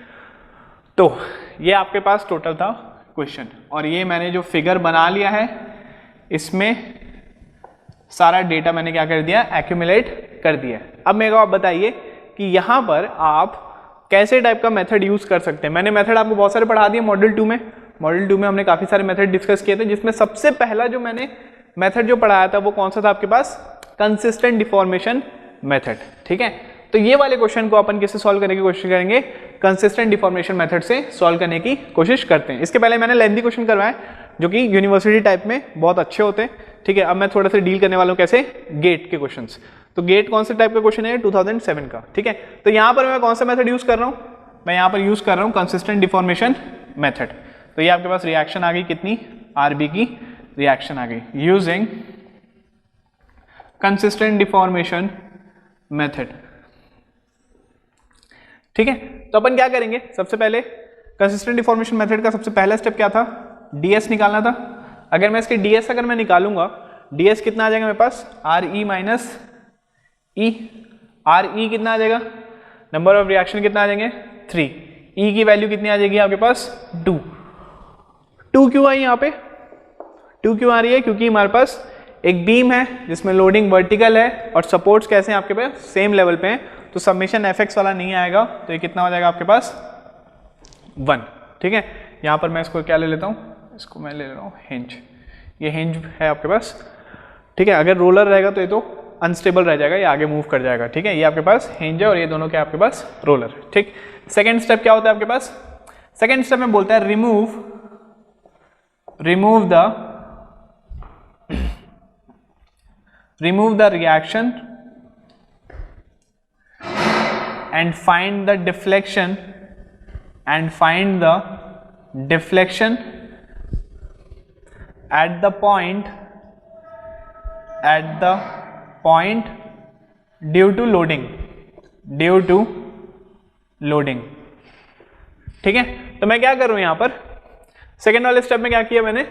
S1: तो ये आपके पास टोटल था क्वेश्चन, और ये मैंने जो फिगर बना लिया है इसमें सारा डेटा मैंने क्या कर दिया, एक्यूमुलेट कर दिया। अब मेरे को आप बताइए कि यहाँ पर आप कैसे टाइप का मेथड यूज कर सकते हैं। मैंने मेथड आपको बहुत सारे पढ़ा दिए मॉड्यूल 2 में, मॉड्यूल 2 में हमने काफी सारे मेथड डिस्कस किए थे, जिसमें सबसे पहला जो मैंने मेथड जो पढ़ाया था वो कौन सा था आपके पास, कंसिस्टेंट डिफॉर्मेशन मेथड, ठीक है। तो ये वाले क्वेश्चन को अपन कैसे सॉल्व करने की कोशिश करेंगे, कंसिस्टेंट डिफॉर्मेशन मेथड से सॉल्व करने की कोशिश करते हैं। इसके पहले मैंने लेंथी क्वेश्चन करवाए जो कि यूनिवर्सिटी टाइप में बहुत अच्छे होते हैं, ठीक है। अब मैं थोड़ा सा डील करने वाला हूँ कैसे, गेट के क्वेश्चंस। तो गेट कौन से टाइप का क्वेश्चन है, 2007 का, ठीक है। तो यहाँ पर मैं कौन सा मेथड यूज कर रहा हूँ, मैं यहाँ पर यूज कर रहा हूँ कंसिस्टेंट डिफॉर्मेशन मेथड। तो ये आपके पास रिएक्शन आ गई कितनी, RB की रिएक्शन आ गई यूजिंग कंसिस्टेंट डिफॉर्मेशन मेथड, ठीक है। तो अपन क्या करेंगे, सबसे पहले कंसिस्टेंट डिफॉर्मेशन मेथड का सबसे पहला स्टेप क्या था, DS निकालना था। अगर मैं इसके DS अगर मैं निकालूंगा, DS कितना आ जाएगा मेरे पास, RE माइनस E। RE कितना आ जाएगा, नंबर ऑफ रिएक्शन कितना आ जाएंगे 3, E की वैल्यू कितनी आ जाएगी आपके पास 2। 2 क्यों आई यहाँ पे, 2 क्यों आ रही है, क्योंकि हमारे पास एक बीम है जिसमें लोडिंग वर्टिकल है और सपोर्ट्स कैसे हैं आपके पास, सेम लेवल पे हैं, तो समेशन FX वाला नहीं आएगा, तो ये कितना हो जाएगा आपके पास 1, ठीक है। यहाँ पर मैं इसको क्या ले लेता हूँ, इसको मैं ले ले रहा हूँ हिंज, ये हिंज है आपके पास, ठीक है। अगर रोलर रहेगा तो ये तो अनस्टेबल रह जाएगा, ये आगे मूव कर जाएगा, ठीक है। ये आपके पास हिंज है और ये दोनों क्या आपके पास रोलर, ठीक। सेकेंड स्टेप क्या होता है आपके पास, सेकेंड स्टेप में बोलता है remove the reaction and find the deflection at the point due to loading, ठीक है। तो मैं क्या कर रहा हूं यहां पर, सेकेंड वाले स्टेप में क्या किया मैंने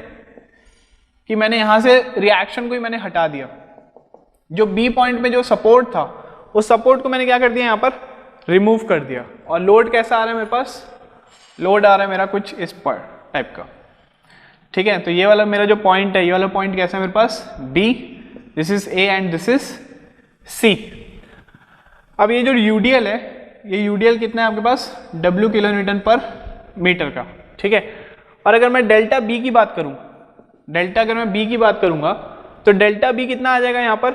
S1: कि मैंने यहां से रिएक्शन को ही मैंने हटा दिया, जो बी पॉइंट में जो सपोर्ट था उस सपोर्ट को मैंने क्या कर दिया यहां पर रिमूव कर दिया, और लोड कैसा आ रहा है मेरे पास, लोड आ रहा है मेरा कुछ इस पर टाइप का, ठीक है। तो ये वाला मेरा जो पॉइंट है, ये वाला पॉइंट कैसा है मेरे पास B, this is A and this is C. अब ये जो यूडीएल है, ये यूडीएल कितना है आपके पास, W किलोन्यूटन पर मीटर का, ठीक है। और अगर मैं डेल्टा बी की बात करूं, अगर मैं बी की बात करूंगा तो डेल्टा बी कितना आ जाएगा यहाँ पर,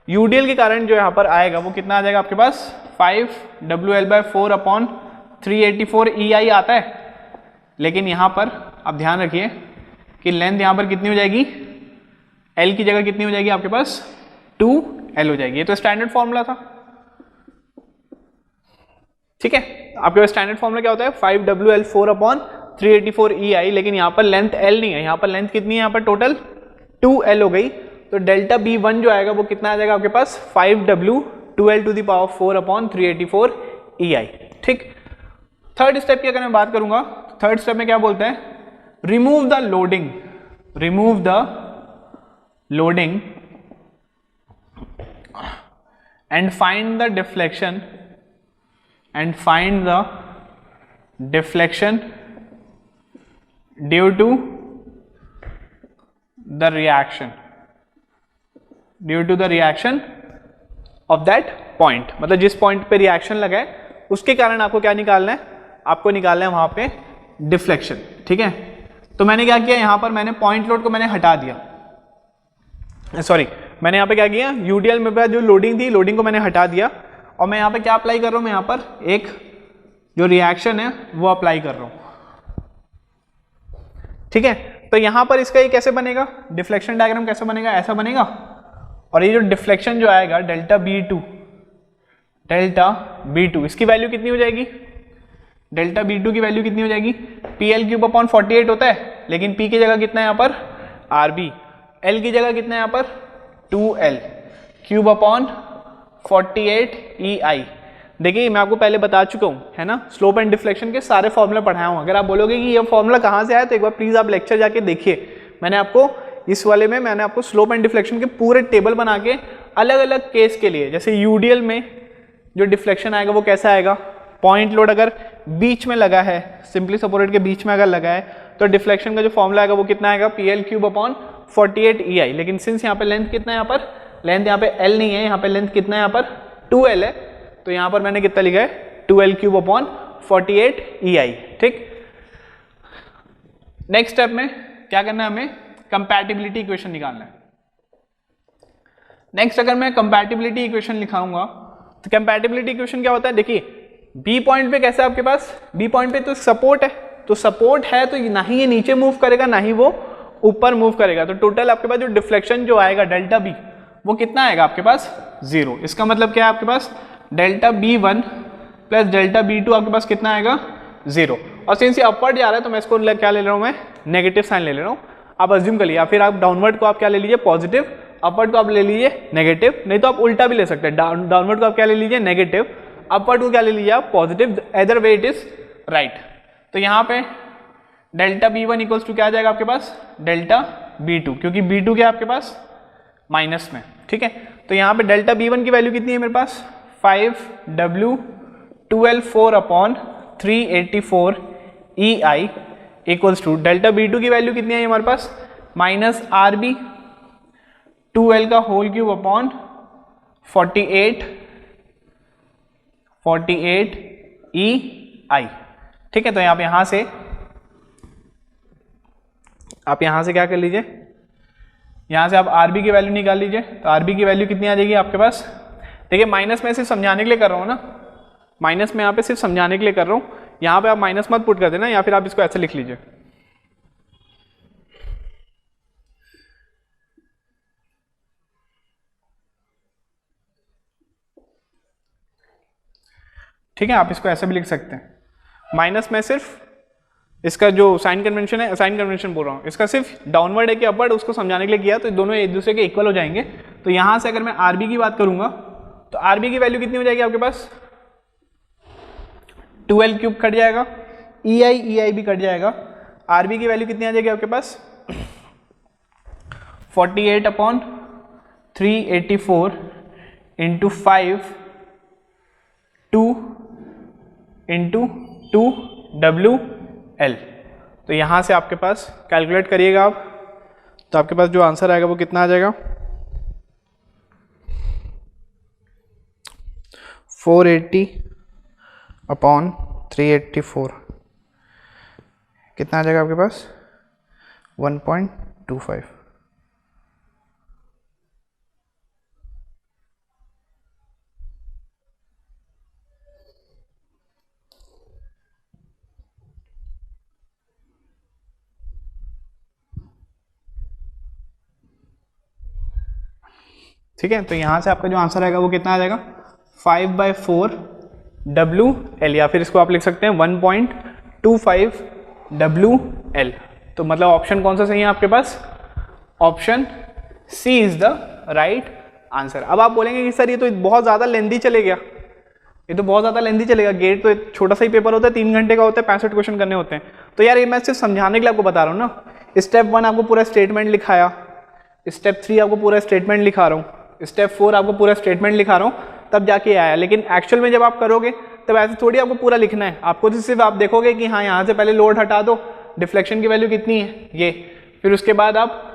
S1: यूडीएल के कारण जो यहाँ पर आएगा वो कितना आ जाएगा आपके पास 5WL/4 अपॉन 384 EI आता है। लेकिन यहाँ पर आप ध्यान रखिए कि लेंथ यहाँ पर कितनी हो जाएगी, L की जगह कितनी हो जाएगी आपके पास 2L हो जाएगी। ये तो स्टैंडर्ड फॉर्मूला था, ठीक है। आपके पास स्टैंडर्ड फॉर्मूला क्या होता है 5WL4 अपॉन 384 EI, लेकिन यहाँ पर लेंथ L नहीं है, यहाँ पर लेंथ कितनी है, यहाँ पर टोटल 2L हो गई। तो डेल्टा B1 जो आएगा वो कितना आ जाएगा आपके पास 5W2L⁴ अपॉन 384 EI, ठीक। थर्ड स्टेप की अगर मैं बात करूंगा, थर्ड स्टेप में क्या बोलते हैं, remove the loading and find the deflection due to the reaction of that point, मतलब जिस पॉइंट पे रिएक्शन लगा है उसके कारण आपको क्या निकालना है, आपको निकालना है वहां पे डिफ्लेक्शन, ठीक है। तो मैंने क्या किया यहां पर, मैंने पॉइंट लोड को मैंने हटा दिया, सॉरी मैंने यहाँ पे क्या किया, यूडीएल में जो लोडिंग थी, लोडिंग को मैंने हटा दिया, और मैं यहाँ पे क्या अप्लाई कर रहा हूँ, मैं यहाँ पर एक जो रिएक्शन है वो अप्लाई कर रहा हूँ, ठीक है। तो यहाँ पर इसका ये कैसे बनेगा, डिफ्लेक्शन डायग्राम कैसे बनेगा, ऐसा बनेगा। और ये जो डिफ्लेक्शन जो आएगा डेल्टा B2 इसकी वैल्यू कितनी हो जाएगी, डेल्टा B2 की वैल्यू कितनी हो जाएगी, PL³ अपॉन 48 होता है, लेकिन P की जगह कितना है यहाँ पर RB, L की जगह कितना है यहाँ पर 2L³ अपॉन 48 EI। देखिए मैं आपको पहले बता चुका हूँ, है ना, स्लोप एंड डिफ्लेक्शन के सारे फॉर्मूला पढ़ाया हूँ। अगर आप बोलोगे कि ये फॉर्मूला कहाँ से आया, तो एक बार प्लीज आप लेक्चर जाके देखिए, मैंने आपको इस वाले में मैंने आपको स्लोप एंड डिफ्लेक्शन के पूरे टेबल बना के अलग अलग केस के लिए, जैसे यूडीएल में जो डिफ्लेक्शन आएगा वो कैसा आएगा, पॉइंट लोड अगर बीच में लगा है, सिंपली सपोर्टेड के बीच में अगर लगा है, तो डिफ्लेक्शन का जो फॉर्मूला आएगा वो कितना आएगा PL³ अपॉन 48 EI। लेकिन सिंस यहाँ पे लेंथ कितना है, यहाँ पर लेंथ यहाँ पे L नहीं है, यहाँ पे लेंथ कितना है, यहाँ पर 2L है, तो यहाँ पर मैंने कितना लिखा है 2L³ अपॉन 48 EI, ठीक। नेक्स्ट स्टेप में क्या करना है, हमें कंपैटिबिलिटी इक्वेशन निकालना है। नेक्स्ट अगर मैं कंपैटिबिलिटी इक्वेशन लिखाऊंगा तो कंपैटिबिलिटी इक्वेशन क्या होता है, देखिए बी पॉइंट पे कैसा है आपके पास, बी पॉइंट पे तो सपोर्ट है, तो सपोर्ट है तो ना ही ये नीचे मूव करेगा ना ही वो ऊपर मूव करेगा, तो टोटल आपके पास जो डिफ्लेक्शन जो आएगा डेल्टा बी वो कितना आएगा आपके पास 0। इसका मतलब क्या है, आपके पास delta B1 plus delta B2 आपके पास कितना आएगा 0। और सिंस ये अपवर्ड जा रहा है तो मैं इसको क्या ले रहा हूँ, मैं नेगेटिव साइन ले रहा हूँ। आप अज्यूम कर लीजिए, या फिर आप डाउनवर्ड को आप क्या ले लीजिए पॉजिटिव, अपवर्ड को आप ले लीजिए नेगेटिव, नहीं तो आप उल्टा भी ले सकते हैं, डाउनवर्ड को आप क्या ले लीजिए नेगेटिव, अपवर्ड को क्या ले लीजिए आप positive, either way it is right. तो यहाँ पे डेल्टा B1 इक्वल्स टू क्या आ जाएगा आपके पास डेल्टा B2, क्योंकि B2 क्या आपके पास माइनस में, ठीक है। तो यहाँ पे डेल्टा B1 की वैल्यू कितनी है मेरे पास 5W2L4 upon 384 EI equals to delta B2 की वैल्यू कितनी है हमारे पास माइनस RB 2L का होल क्यूब अपॉन 48 EI, ठीक है। तो यहाँ से आप यहाँ से क्या कर लीजिए, यहाँ से आप RB की वैल्यू निकाल लीजिए, तो RB की वैल्यू कितनी आ जाएगी आपके पास, देखिए माइनस में सिर्फ समझाने के लिए कर रहा हूँ ना, माइनस में यहाँ पे सिर्फ समझाने के लिए कर रहा हूँ, यहाँ पे आप माइनस मत पुट कर देना, या फिर आप इसको ऐसे लिख लीजिए। ठीक है, आप इसको ऐसे भी लिख सकते हैं, माइनस में सिर्फ इसका जो साइन कन्वेंशन है, साइन कन्वेंशन बोल रहा हूँ, इसका सिर्फ डाउनवर्ड है कि अपवर्ड, उसको समझाने के लिए किया, तो दोनों एक दूसरे के इक्वल हो जाएंगे। तो यहाँ से अगर मैं आरबी की बात करूंगा तो आरबी की वैल्यू कितनी हो जाएगी आपके पास, 12 क्यूब कट जाएगा, EI भी कट जाएगा। आरबी की वैल्यू कितनी आ जाएगी आपके पास 48/384 इंटू 5 2 इंटू 2WL। तो यहाँ से आपके पास कैलकुलेट करिएगा आप, तो आपके पास जो आंसर आएगा वो कितना आ जाएगा 480/384 कितना आ जाएगा आपके पास 1.25। ठीक है, तो यहाँ से आपका जो आंसर आएगा वो कितना आ जाएगा 5/4WL, या फिर इसको आप लिख सकते हैं 1.25WL। तो मतलब ऑप्शन कौन सा सही है आपके पास, option C is the right answer. अब आप बोलेंगे कि सर ये तो बहुत ज़्यादा लेंदी चले गया, ये तो बहुत ज़्यादा लेंदी चलेगा, गेट तो छोटा सा ही पेपर होता है, 3 घंटे का होता है, 65 क्वेश्चन करने होते हैं। तो यार ये मैं सिर्फ समझाने के लिए आपको बता रहा हूँ ना, स्टेप 1 आपको पूरा स्टेटमेंट लिखाया, स्टेप 3 आपको पूरा स्टेटमेंट लिखा रहा हूँ, स्टेप 4 आपको पूरा स्टेटमेंट लिखा रहा हूँ, तब जाके आया। लेकिन एक्चुअल में जब आप करोगे तब ऐसे थोड़ी आपको पूरा लिखना है, आपको तो सिर्फ आप देखोगे कि हाँ यहाँ से पहले लोड हटा दो, डिफ्लेक्शन की वैल्यू कितनी है ये, फिर उसके बाद आप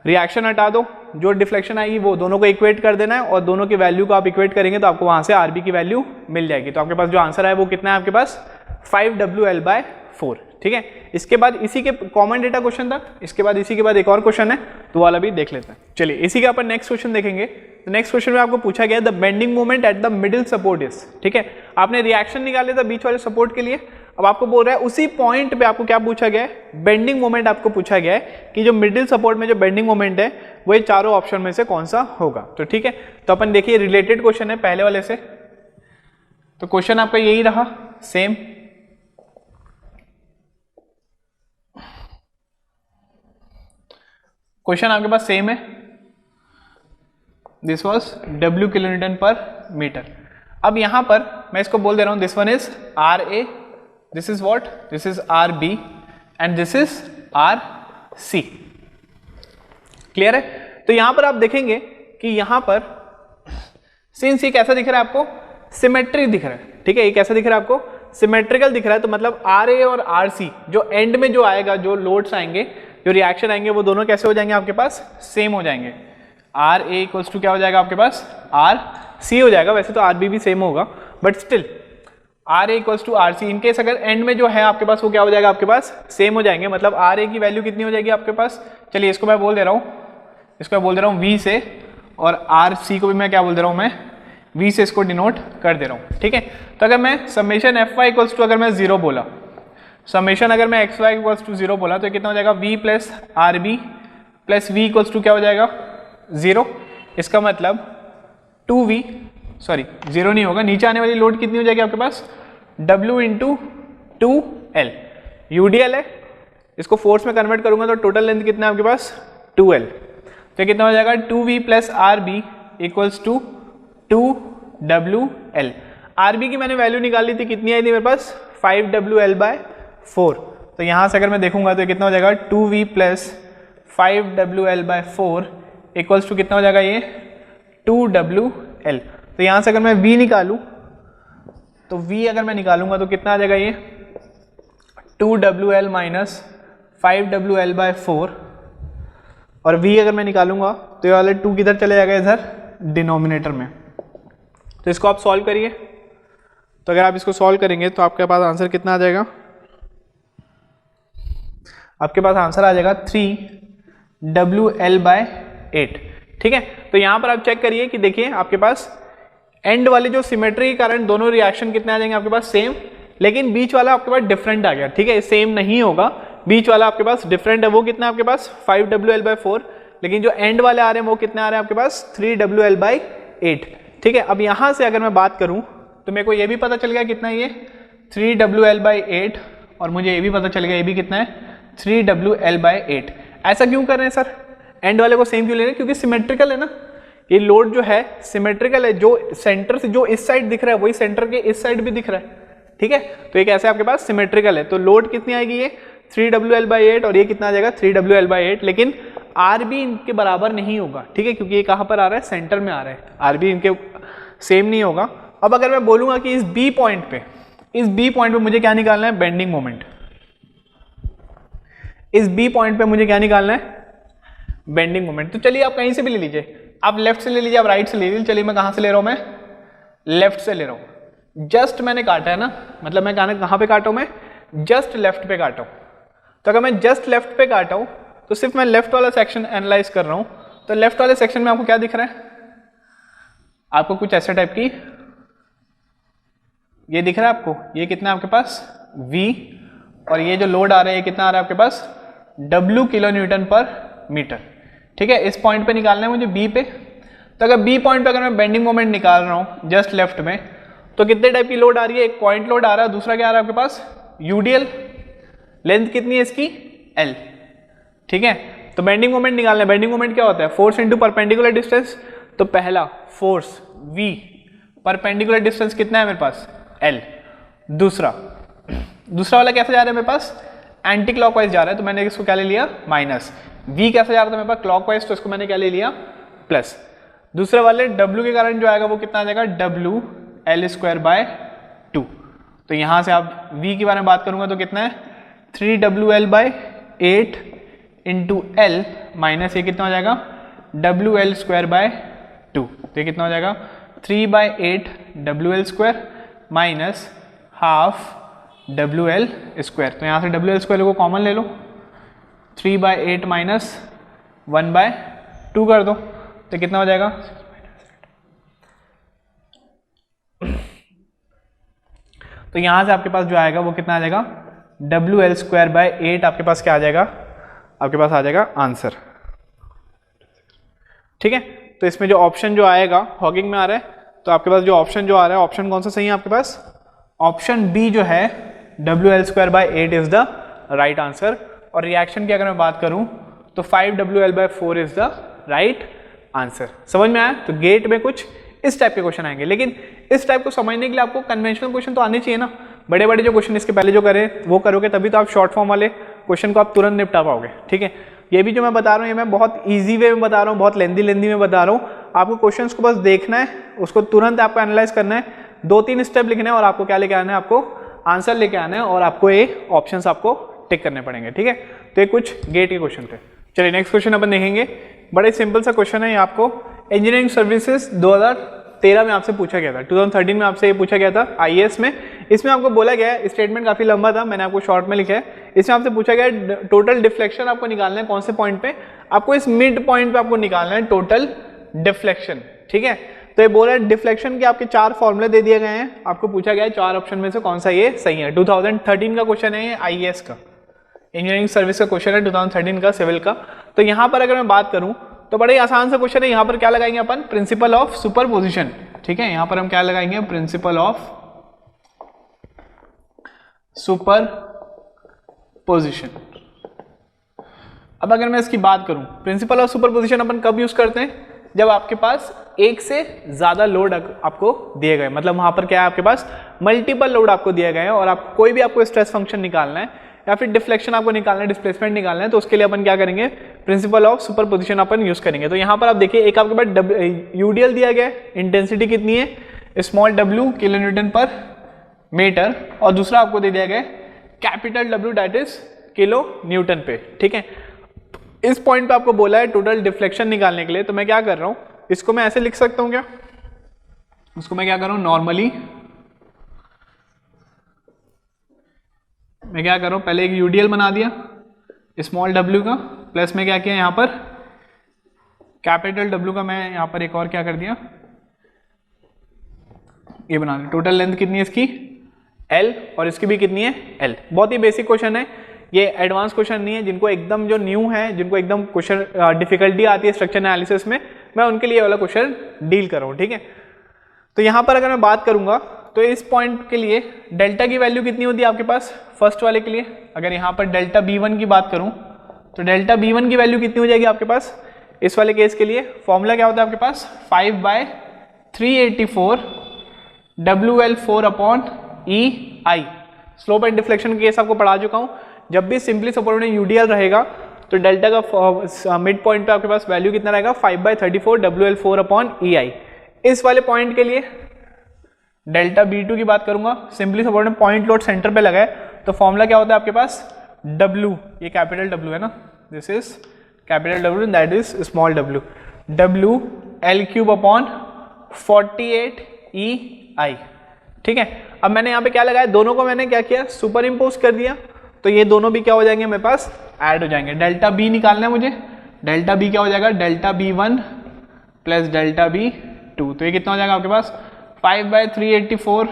S1: रिएक्शन हटा दो, जो डिफ्लेक्शन आएगी वो दोनों को इक्वेट कर देना है, और दोनों की वैल्यू को आप इक्वेट करेंगे तो आपको वहाँ से आरबी की वैल्यू मिल जाएगी। तो आपके पास जो आंसर है वो कितना है आपके पास 5WL/4। ठीक है, इसके बाद इसी के कॉमन डेटा क्वेश्चन था, इसके बाद इसी के बाद एक और क्वेश्चन है, तो वाला भी देख लेते हैं। चलिए इसी के अपन नेक्स्ट क्वेश्चन देखेंगे। तो नेक्स्ट क्वेश्चन में आपको पूछा गया the bending moment at the middle support is. ठीक है, आपने रिएक्शन निकाले था बीच वाले सपोर्ट के लिए, अब आपको बोल रहा है उसी पॉइंट पे आपको क्या पूछा गया है, बेंडिंग मोमेंट आपको पूछा गया है कि जो मिडिल सपोर्ट में जो बेंडिंग मोमेंट है वो ये चारों ऑप्शन में से कौन सा होगा। तो ठीक है, तो अपन देखिए रिलेटेड क्वेश्चन है पहले वाले से, तो क्वेश्चन आपका यही रहा सेम। क्वेश्चन आपके पास सेम है, दिस वाज W किलोन्यूटन पर मीटर। अब यहां पर मैं इसको बोल दे रहा हूं this one is RA, this is what, this is RB and this is RC। Clear है? तो यहां पर आप देखेंगे कि यहां पर सिंस ये कैसा दिख रहा है आपको, सिमेट्री दिख रहा है। ठीक है, ये कैसा दिख रहा है आपको, सिमेट्रिकल दिख रहा है। तो मतलब RA और RC जो एंड में जो आएगा, जो लोड्स आएंगे, जो रिएक्शन आएंगे, वो दोनों कैसे हो जाएंगे आपके पास, सेम हो जाएंगे। RA इक्वल्स टू क्या हो जाएगा आपके पास, RC हो जाएगा। वैसे तो RB भी सेम होगा, but still RA equals to RC। In case अगर एंड में जो है आपके पास वो क्या हो जाएगा आपके पास, सेम हो जाएंगे। मतलब RA की वैल्यू कितनी हो जाएगी आपके पास, चलिए इसको मैं बोल दे रहा हूँ, इसको मैं बोल दे रहा हूँ V से, और RC को भी मैं क्या बोल दे रहा हूँ, मैं V से इसको डिनोट कर दे रहा हूँ। ठीक है, तो अगर मैं समेशन FY इक्वल्स टू अगर मैं 0 बोला, समेशन अगर मैं XY इक्वल्स टू 0 बोला, तो कितना हो जाएगा V plus RB plus V equals to क्या हो जाएगा 0। इसका मतलब 2V, सॉरी 0 नहीं होगा, नीचे आने वाली लोड कितनी हो जाएगी आपके पास, W इंटू 2L। UDL है, इसको फोर्स में कन्वर्ट करूंगा तो टोटल लेंथ कितना है आपके पास 2L। तो कितना हो जाएगा 2V plus RB equals to 2WL। RB की मैंने वैल्यू निकाल ली थी, कितनी आई थी मेरे पास 5WL/4। तो यहां से अगर मैं देखूंगा तो कितना हो जाएगा 2V plus 5WL/4 equals to कितना हो जाएगा ये 2WL। तो यहां से अगर मैं V निकालूं तो V अगर मैं निकालूंगा तो कितना आ जाएगा ये 2WL माइनस 5WL/4, और V अगर मैं निकालूंगा तो ये वाला 2 किधर चले जाएगा, इधर डिनोमिनेटर में। तो इसको आप सॉल्व करिए, तो अगर आप इसको सॉल्व करेंगे तो आपके पास आंसर कितना आ जाएगा, आपके पास आंसर आ जाएगा 3WL/8। ठीक है, तो यहां पर आप चेक करिए कि देखिए आपके पास एंड वाले जो सिमेट्री के कारण दोनों रिएक्शन कितने आ जाएंगे आपके पास सेम, लेकिन बीच वाला आपके पास डिफरेंट आ गया। ठीक है, सेम नहीं होगा, बीच वाला आपके पास डिफरेंट है। वो कितना आपके पास 5WL/4, लेकिन जो एंड वाले आ रहे हैं वो कितने आ रहे हैं आपके पास 3WL/8। ठीक है, अब यहां से अगर मैं बात करूं तो मेरे को ये भी पता चल गया कितना ये 3WL/8 और मुझे ए भी पता चल गया, ए भी कितना है 3WL/8। ऐसा क्यों कर रहे हैं सर, एंड वाले को सेम क्यों ले रहे हैं, क्योंकि सिमेट्रिकल है ना, ये लोड जो है सिमेट्रिकल है, जो सेंटर से जो इस साइड दिख रहा है वही सेंटर के इस साइड भी दिख रहा है, ठीक है। तो ये कैसे आपके पास सिमेट्रिकल है, तो लोड कितनी आएगी ये 3WL/8 और ये कितना आ जाएगा 3WL/8, लेकिन आर भी इनके बराबर नहीं होगा, ठीक है, क्योंकि ये कहाँ पर आ रहा है, सेंटर में आ रहा है, आर भी इनके सेम नहीं होगा। अब अगर मैं बोलूंगा कि इस बी पॉइंट पे मुझे क्या निकालना है, बेंडिंग मोमेंट। इस बी पॉइंट पे मुझे क्या निकालना है, बेंडिंग मोमेंट। तो चलिए आप कहीं से भी ले लीजिए, आप लेफ्ट से ले लीजिए, आप राइट से ले लीजिए। चलिए मैं कहाँ से ले रहा हूँ, मैं लेफ्ट से ले रहा हूँ। जस्ट मैंने काटा है ना, मतलब मैं कहाँ पे काटा हूँ, मैं जस्ट लेफ्ट पे काटा हूँ। तो अगर मैं जस्ट लेफ्ट पे काटा हूँ तो सिर्फ मैं लेफ्ट वाला सेक्शन एनालाइज कर रहा हूँ। तो लेफ्ट वाले सेक्शन में आपको क्या दिख रहा है, आपको कुछ ऐसे टाइप की ये दिख रहा है आपको, ये कितना है आपके पास V, और ये जो लोड आ रहा है ये कितना आ रहा है आपके पास W kN/m, ठीक है। इस पॉइंट पे निकालना है मुझे B पे। तो अगर B पॉइंट पे अगर मैं बेंडिंग मोमेंट निकाल रहा हूँ जस्ट लेफ्ट में, तो कितने टाइप की लोड आ रही है, एक पॉइंट लोड आ रहा है, दूसरा क्या आ रहा है आपके पास UDL, लेंथ कितनी है इसकी L, ठीक है। तो बेंडिंग मोमेंट निकालना है, बेंडिंग मोमेंट क्या होता है, फोर्स इंटू परपेंडिकुलर डिस्टेंस। तो पहला फोर्स V, परपेंडिकुलर डिस्टेंस कितना है मेरे पास L, दूसरा वाला कैसे जा रहा है मेरे पास एंटी क्लॉकवाइज जा रहा है, तो मैंने इसको क्या ले लिया माइनस। V कैसे जा रहा था मेरे पास क्लॉकवाइज, तो इसको मैंने क्या ले लिया प्लस। दूसरे वाले W के कारण जो आएगा वो कितना आ जाएगा WL²/2। तो यहां से आप V के बारे में बात करूंगा तो कितना है 3WL/8 इंटू L माइनस ये कितना हो जाएगा WL²/2। तो ये कितना हो जाएगा 3/8 WL² माइनस हाफ WL²। तो यहाँ से WL² को कॉमन ले लो, 3/8 माइनस 1/2 कर दो, तो कितना हो जाएगा तो यहाँ से आपके पास जो आएगा वो कितना आ जाएगा WL²/8 आपके पास क्या आ जाएगा, आपके पास आ जाएगा आंसर, ठीक है। तो इसमें जो ऑप्शन जो आएगा हॉगिंग में आ रहा है, तो आपके पास जो ऑप्शन जो आ रहा है, ऑप्शन कौन सा सही है आपके पास, ऑप्शन बी जो है WL²/8 is the right answer. और रिएक्शन की अगर मैं बात करूं तो 5WL/4 is the right answer. समझ में आया। तो गेट में कुछ इस टाइप के क्वेश्चन आएंगे, लेकिन इस टाइप को समझने के लिए आपको कन्वेंशनल क्वेश्चन तो आने चाहिए ना। बड़े बड़े जो क्वेश्चन इसके पहले जो करे वो करोगे तभी तो आप शॉर्ट फॉर्म वाले क्वेश्चन को आप तुरंत निपटा पाओगे, ठीक है। ये भी जो मैं बता रहा हूँ ये मैं बहुत ईजी वे में बता रहा हूँ, बहुत लेंदी में बता रहा हूँ। आपको क्वेश्चंस को बस देखना है, उसको तुरंत आपको एनालाइज करना है, 2-3 स्टेप लिखने हैं और आपको क्या लेके आना है, आपको आंसर लेके आना है और आपको ये ऑप्शंस आपको टिक करने पड़ेंगे, ठीक है। तो ये कुछ गेट के क्वेश्चन थे। चलिए नेक्स्ट क्वेश्चन अपन देखेंगे। बड़े सिंपल सा क्वेश्चन है, ये आपको इंजीनियरिंग सर्विसेज 2013 में आपसे पूछा गया था, 2013 में आपसे ये पूछा गया था IAS में। इसमें आपको बोला गया है, स्टेटमेंट काफी लंबा था, मैंने आपको शॉर्ट में लिखा है। इसमें आपसे पूछा गया है टोटल डिफ्लेक्शन आपको निकालना है, कौन से पॉइंट पे, आपको इस मिड पॉइंट पे आपको निकालना है टोटल डिफ्लेक्शन, ठीक है। तो ये बोला है डिफ्लेक्शन के आपके 4 फॉर्मूले दे दिए गए हैं, आपको पूछा गया है 4 ऑप्शन में से कौन सा ये सही है। 2013 का क्वेश्चन है ये, IAS का इंजीनियरिंग सर्विस का क्वेश्चन है 2013 का, सिविल का। तो यहाँ पर अगर मैं बात करूँ तो बड़े आसान सा क्वेश्चन है। यहाँ पर क्या लगाएंगे अपन, प्रिंसिपल ऑफ सुपरपोजिशन, ठीक है। यहाँ पर हम क्या लगाएंगे, प्रिंसिपल ऑफ सुपरपोजिशन। अब अगर मैं इसकी बात करूं, प्रिंसिपल ऑफ सुपरपोजिशन अपन कब यूज करते हैं, जब आपके पास एक से ज्यादा लोड आपको दिए गए, मतलब वहां पर क्या है आपके पास मल्टीपल लोड आपको दिए गए हैं और आपको कोई भी आपको स्ट्रेस फंक्शन निकालना है या फिर डिफ्लेक्शन आपको निकालना है, डिस्प्लेसमेंट निकालना है, तो उसके लिए अपन क्या करेंगे, principle of superposition upon use करेंगे। तो यहाँ पर आप देखिए एक आपके पास UDL दिया गया है, इंटेंसिटी कितनी है स्मॉल w kN/m, और दूसरा आपको दे दिया गया capital W that is kN पे, ठीक है। इस पॉइंट पे आपको बोला है टोटल डिफ्लेक्शन निकालने के लिए, तो मैं क्या कर रहा हूं, इसको मैं ऐसे लिख सकता हूं क्या, उसको मैं क्या कर रहा हूं, नॉर्मली मैं क्या कर रहा हूं, पहले एक UDL बना दिया स्मॉल w का, प्लस में क्या किया यहां पर कैपिटल W का, मैं यहां पर एक और क्या कर दिया, ये बना दिया। टोटल लेंथ कितनी है इसकी L और इसकी भी कितनी है L। बहुत ही बेसिक क्वेश्चन है, ये एडवांस क्वेश्चन नहीं है। जिनको एकदम जो न्यू है, जिनको एकदम क्वेश्चन डिफिकल्टी आती है स्ट्रक्चर एनालिसिस में, मैं उनके लिए वाला क्वेश्चन डील कर रहा हूँ, ठीक है। तो यहाँ पर अगर मैं बात करूंगा तो इस पॉइंट के लिए डेल्टा की वैल्यू कितनी होती है आपके पास फर्स्ट वाले के लिए? अगर यहाँ पर डेल्टा B1 की बात करूँ तो डेल्टा B1 की वैल्यू कितनी हो जाएगी आपके पास इस वाले केस के लिए? फॉर्मूला क्या होता है आपके पास 5/384 WL4/EI। Slope and deflection case आपको पढ़ा चुका हूँ। जब भी सिंपली सबऑर्डिनेट यूडीएल रहेगा तो डेल्टा का मिड पॉइंट पे आपके पास वैल्यू कितना रहेगा 5/34 WL4/EI। इस वाले पॉइंट के लिए डेल्टा B2 की बात करूंगा, simply subordinate point load centre पे लगा है तो फॉर्मूला क्या होता है आपके पास W, ये कैपिटल W है ना, this is capital W that is small w, WL3/48EI। ठीक है, अब मैंने यहाँ पे क्या लगाया, दोनों को मैंने क्या किया सुपर इम्पोज कर दिया तो ये दोनों भी क्या हो जाएंगे मेरे पास ऐड हो जाएंगे। डेल्टा B निकालना है मुझे, डेल्टा B क्या हो जाएगा delta B1 plus delta B2, तो ये कितना हो जाएगा आपके पास 5/384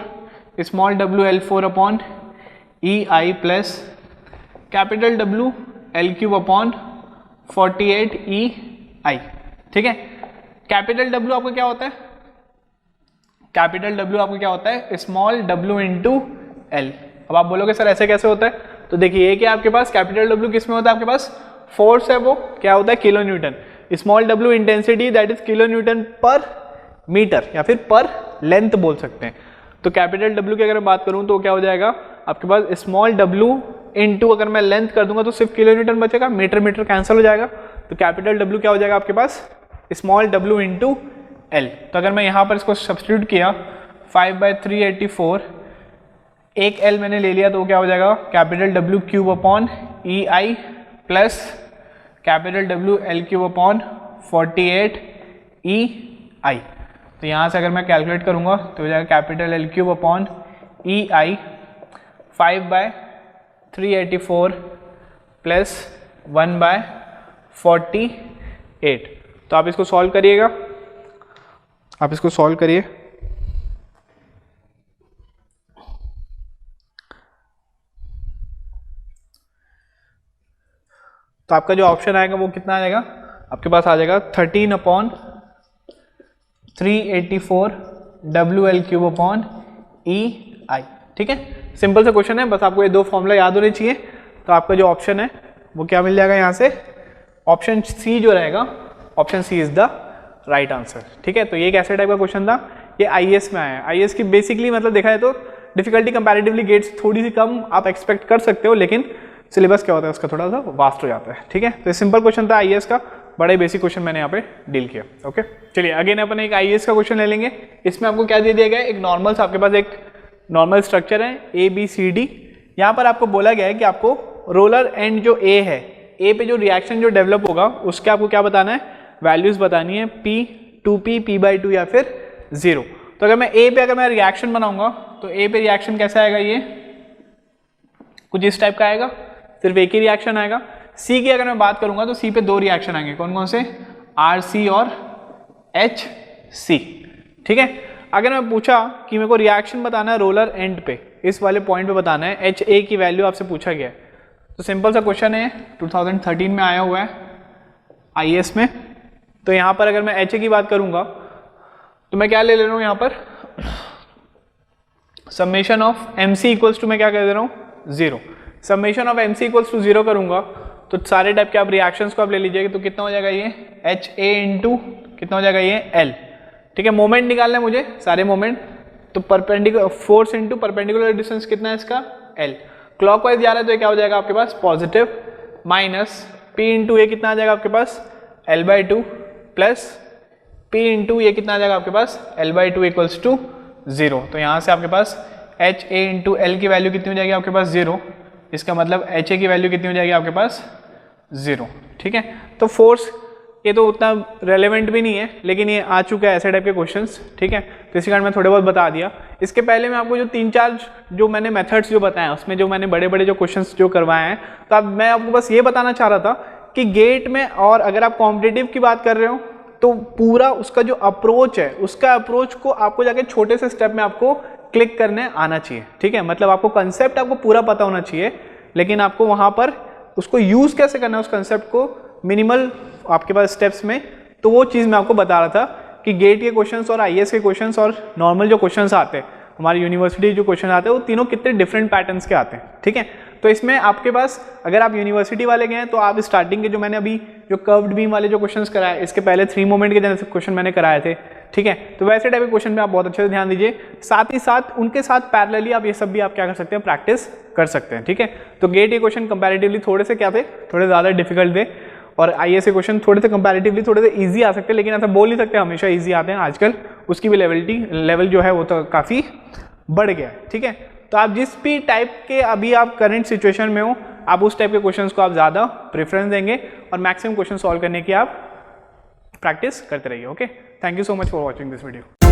S1: small WL4/EI plus capital W L3/48EI। ठीक है, कैपिटल W आपको क्या होता है, कैपिटल W आपको क्या होता है स्मॉल w इंटू एल। अब आप बोलोगे सर ऐसे कैसे होता है, तो देखिए ये क्या आपके पास कैपिटल W किस में होता है आपके पास फोर्स है, वो क्या होता है kilo Newton, small w intensity that is kilo Newton पर मीटर या फिर पर लेंथ बोल सकते हैं। तो कैपिटल W की अगर मैं बात करूं तो क्या हो जाएगा आपके पास स्मॉल w इंटू अगर मैं लेंथ कर दूंगा तो सिर्फ किलो न्यूटन बचेगा, मीटर मीटर कैंसिल हो जाएगा, तो कैपिटल W क्या हो जाएगा आपके पास स्मॉल w इंटू एल। तो अगर मैं यहाँ पर इसको सब्स्टिट्यूट किया 5/384 एक L मैंने ले लिया तो क्या हो जाएगा capital W3/EI plus capital W L3/48EI। तो यहाँ से अगर मैं कैलकुलेट करूँगा तो हो जाएगा कैपिटल L3/EI 5/384 प्लस 1/48। तो आप इसको सॉल्व करिएगा, आप इसको सॉल्व करिए। तो आपका जो ऑप्शन आएगा वो कितना आ जाएगा आपके पास आ जाएगा 13/384 WL3/EI। ठीक है, सिंपल सा क्वेश्चन है, बस आपको ये दो फॉर्मूला याद होने चाहिए। तो आपका जो ऑप्शन है वो क्या मिल जाएगा यहाँ से, ऑप्शन सी जो रहेगा, option C is the right answer. ठीक है, तो ये कैसे टाइप का क्वेश्चन था, ये आईएएस में आया है। आईएएस की बेसिकली मतलब देखा जाए तो डिफिकल्टी कंपैरेटिवली गेट्स थोड़ी सी कम आप एक्सपेक्ट कर सकते हो, लेकिन सिलेबस क्या होता है उसका थोड़ा सा वास्ट हो जाता है। ठीक है, तो ये सिंपल क्वेश्चन था आईएएस का, बड़े बेसिक क्वेश्चन मैंने यहाँ पे डील किया। ओके, चलिए अगेन अपन एक आईएएस का क्वेश्चन ले लेंगे। इसमें आपको क्या दे दिया गया है, एक नॉर्मल आपके पास एक नॉर्मल स्ट्रक्चर है ABCD। यहाँ पर आपको बोला गया है कि आपको रोलर एंड जो A है, A पे जो रिएक्शन जो डेवलप होगा उसके आपको क्या बताना है, वैल्यूज बतानी है P, 2P, P/2 या फिर 0। तो अगर मैं A पे अगर मैं रिएक्शन बनाऊंगा तो A पे रिएक्शन कैसा आएगा, ये कुछ इस टाइप का आएगा, सिर्फ एक ही रिएक्शन आएगा। C की अगर मैं बात करूंगा तो C पे दो रिएक्शन आएंगे, कौन कौन से, RC और HC। ठीक है, अगर मैं पूछा कि मेरे को रिएक्शन बताना है रोलर एंड पे, इस वाले पॉइंट पे बताना है, HA की वैल्यू आपसे पूछा गया है, तो सिंपल सा क्वेश्चन है, 2013 में आया हुआ है आईएएस में। तो यहाँ पर अगर मैं HA की बात करूंगा तो मैं क्या ले रहा हूँ यहाँ पर, summation of MC equals to मैं क्या कर दे रहा हूँ 0। Summation of MC equals to 0 करूंगा तो सारे टाइप के आप रिएक्शंस को आप ले लीजिएगा, तो कितना हो जाएगा ये HA इंटू कितना हो जाएगा ये L। ठीक है, मोमेंट निकालना है मुझे, सारे मोमेंट, तो perpendicular force into perpendicular distance कितना है इसका L। क्लॉकवाइज जा रहा है तो ये क्या हो जाएगा आपके पास पॉजिटिव, माइनस P इंटू ये कितना आ जाएगा आपके पास L/2 प्लस P इंटू ये कितना आ जाएगा आपके पास L/2 इक्वल्स टू 0। तो यहाँ से आपके पास HA इंटू L की वैल्यू कितनी हो जाएगी आपके पास 0, इसका मतलब HA की वैल्यू कितनी हो जाएगी आपके पास 0। ठीक है, तो फोर्स ये तो उतना रेलेवेंट भी नहीं है, लेकिन ये आ चुका है ऐसे टाइप के क्वेश्चंस। ठीक है, तो इसी कारण मैं थोड़े बहुत बता दिया। इसके पहले मैं आपको जो 3-4 जो मैंने मेथड्स जो बताए उसमें जो मैंने बड़े बड़े जो क्वेश्चंस जो करवाए हैं, तो अब मैं आपको बस ये बताना चाह रहा था कि गेट में, और अगर आप कॉम्पिटिटिव की बात कर रहे हो तो पूरा उसका जो अप्रोच है, उसका अप्रोच को आपको जाके छोटे से स्टेप में आपको क्लिक करने आना चाहिए। ठीक है, मतलब आपको कंसेप्ट आपको पूरा पता होना चाहिए, लेकिन आपको वहाँ पर उसको यूज़ कैसे करना है उस कंसेप्ट को मिनिमल आपके पास स्टेप्स में, तो वो चीज़ मैं आपको बता रहा था कि गेट के क्वेश्चंस और आईएएस के क्वेश्चंस और नॉर्मल जो क्वेश्चंस आते हैं हमारी यूनिवर्सिटी जो क्वेश्चन आते हैं वो तीनों कितने डिफरेंट पैटर्न्स के आते हैं, ठीक है। तो इसमें आपके पास अगर आप यूनिवर्सिटी वाले गए हैं तो आप स्टार्टिंग के जो मैंने अभी जो कर्व्ड बीम वाले जो क्वेश्चंस कराए, इसके पहले 3 मोमेंट के जैसे क्वेश्चन मैंने कराए थे, ठीक है। तो वैसे टाइप के क्वेश्चन पे आप बहुत अच्छे से ध्यान दीजिए, साथ ही साथ उनके साथ पैरेलली आप ये सब भी आप क्या कर सकते हैं, प्रैक्टिस कर सकते हैं, ठीक है। तो गेट के क्वेश्चन कंपैरेटिवली थोड़े से क्या थे, थोड़े ज़्यादा डिफिकल्ट थे, और आईएएस के क्वेश्चन थोड़े से कंपैरेटिवली थोड़े से इजी आ सकते हैं, लेकिन ऐसा बोल नहीं सकते हमेशा इजी आते हैं, आजकल उसकी भी लेवल जो है वो तो काफ़ी बढ़ गया है, ठीक है। तो आप जिस भी टाइप के अभी आप करंट सिचुएशन में हो, आप उस टाइप के क्वेश्चंस को आप ज़्यादा प्रेफरेंस देंगे और मैक्सिमम क्वेश्चन सॉल्व करने की आप प्रैक्टिस करते रहिए। Okay, thank you so much for watching this video.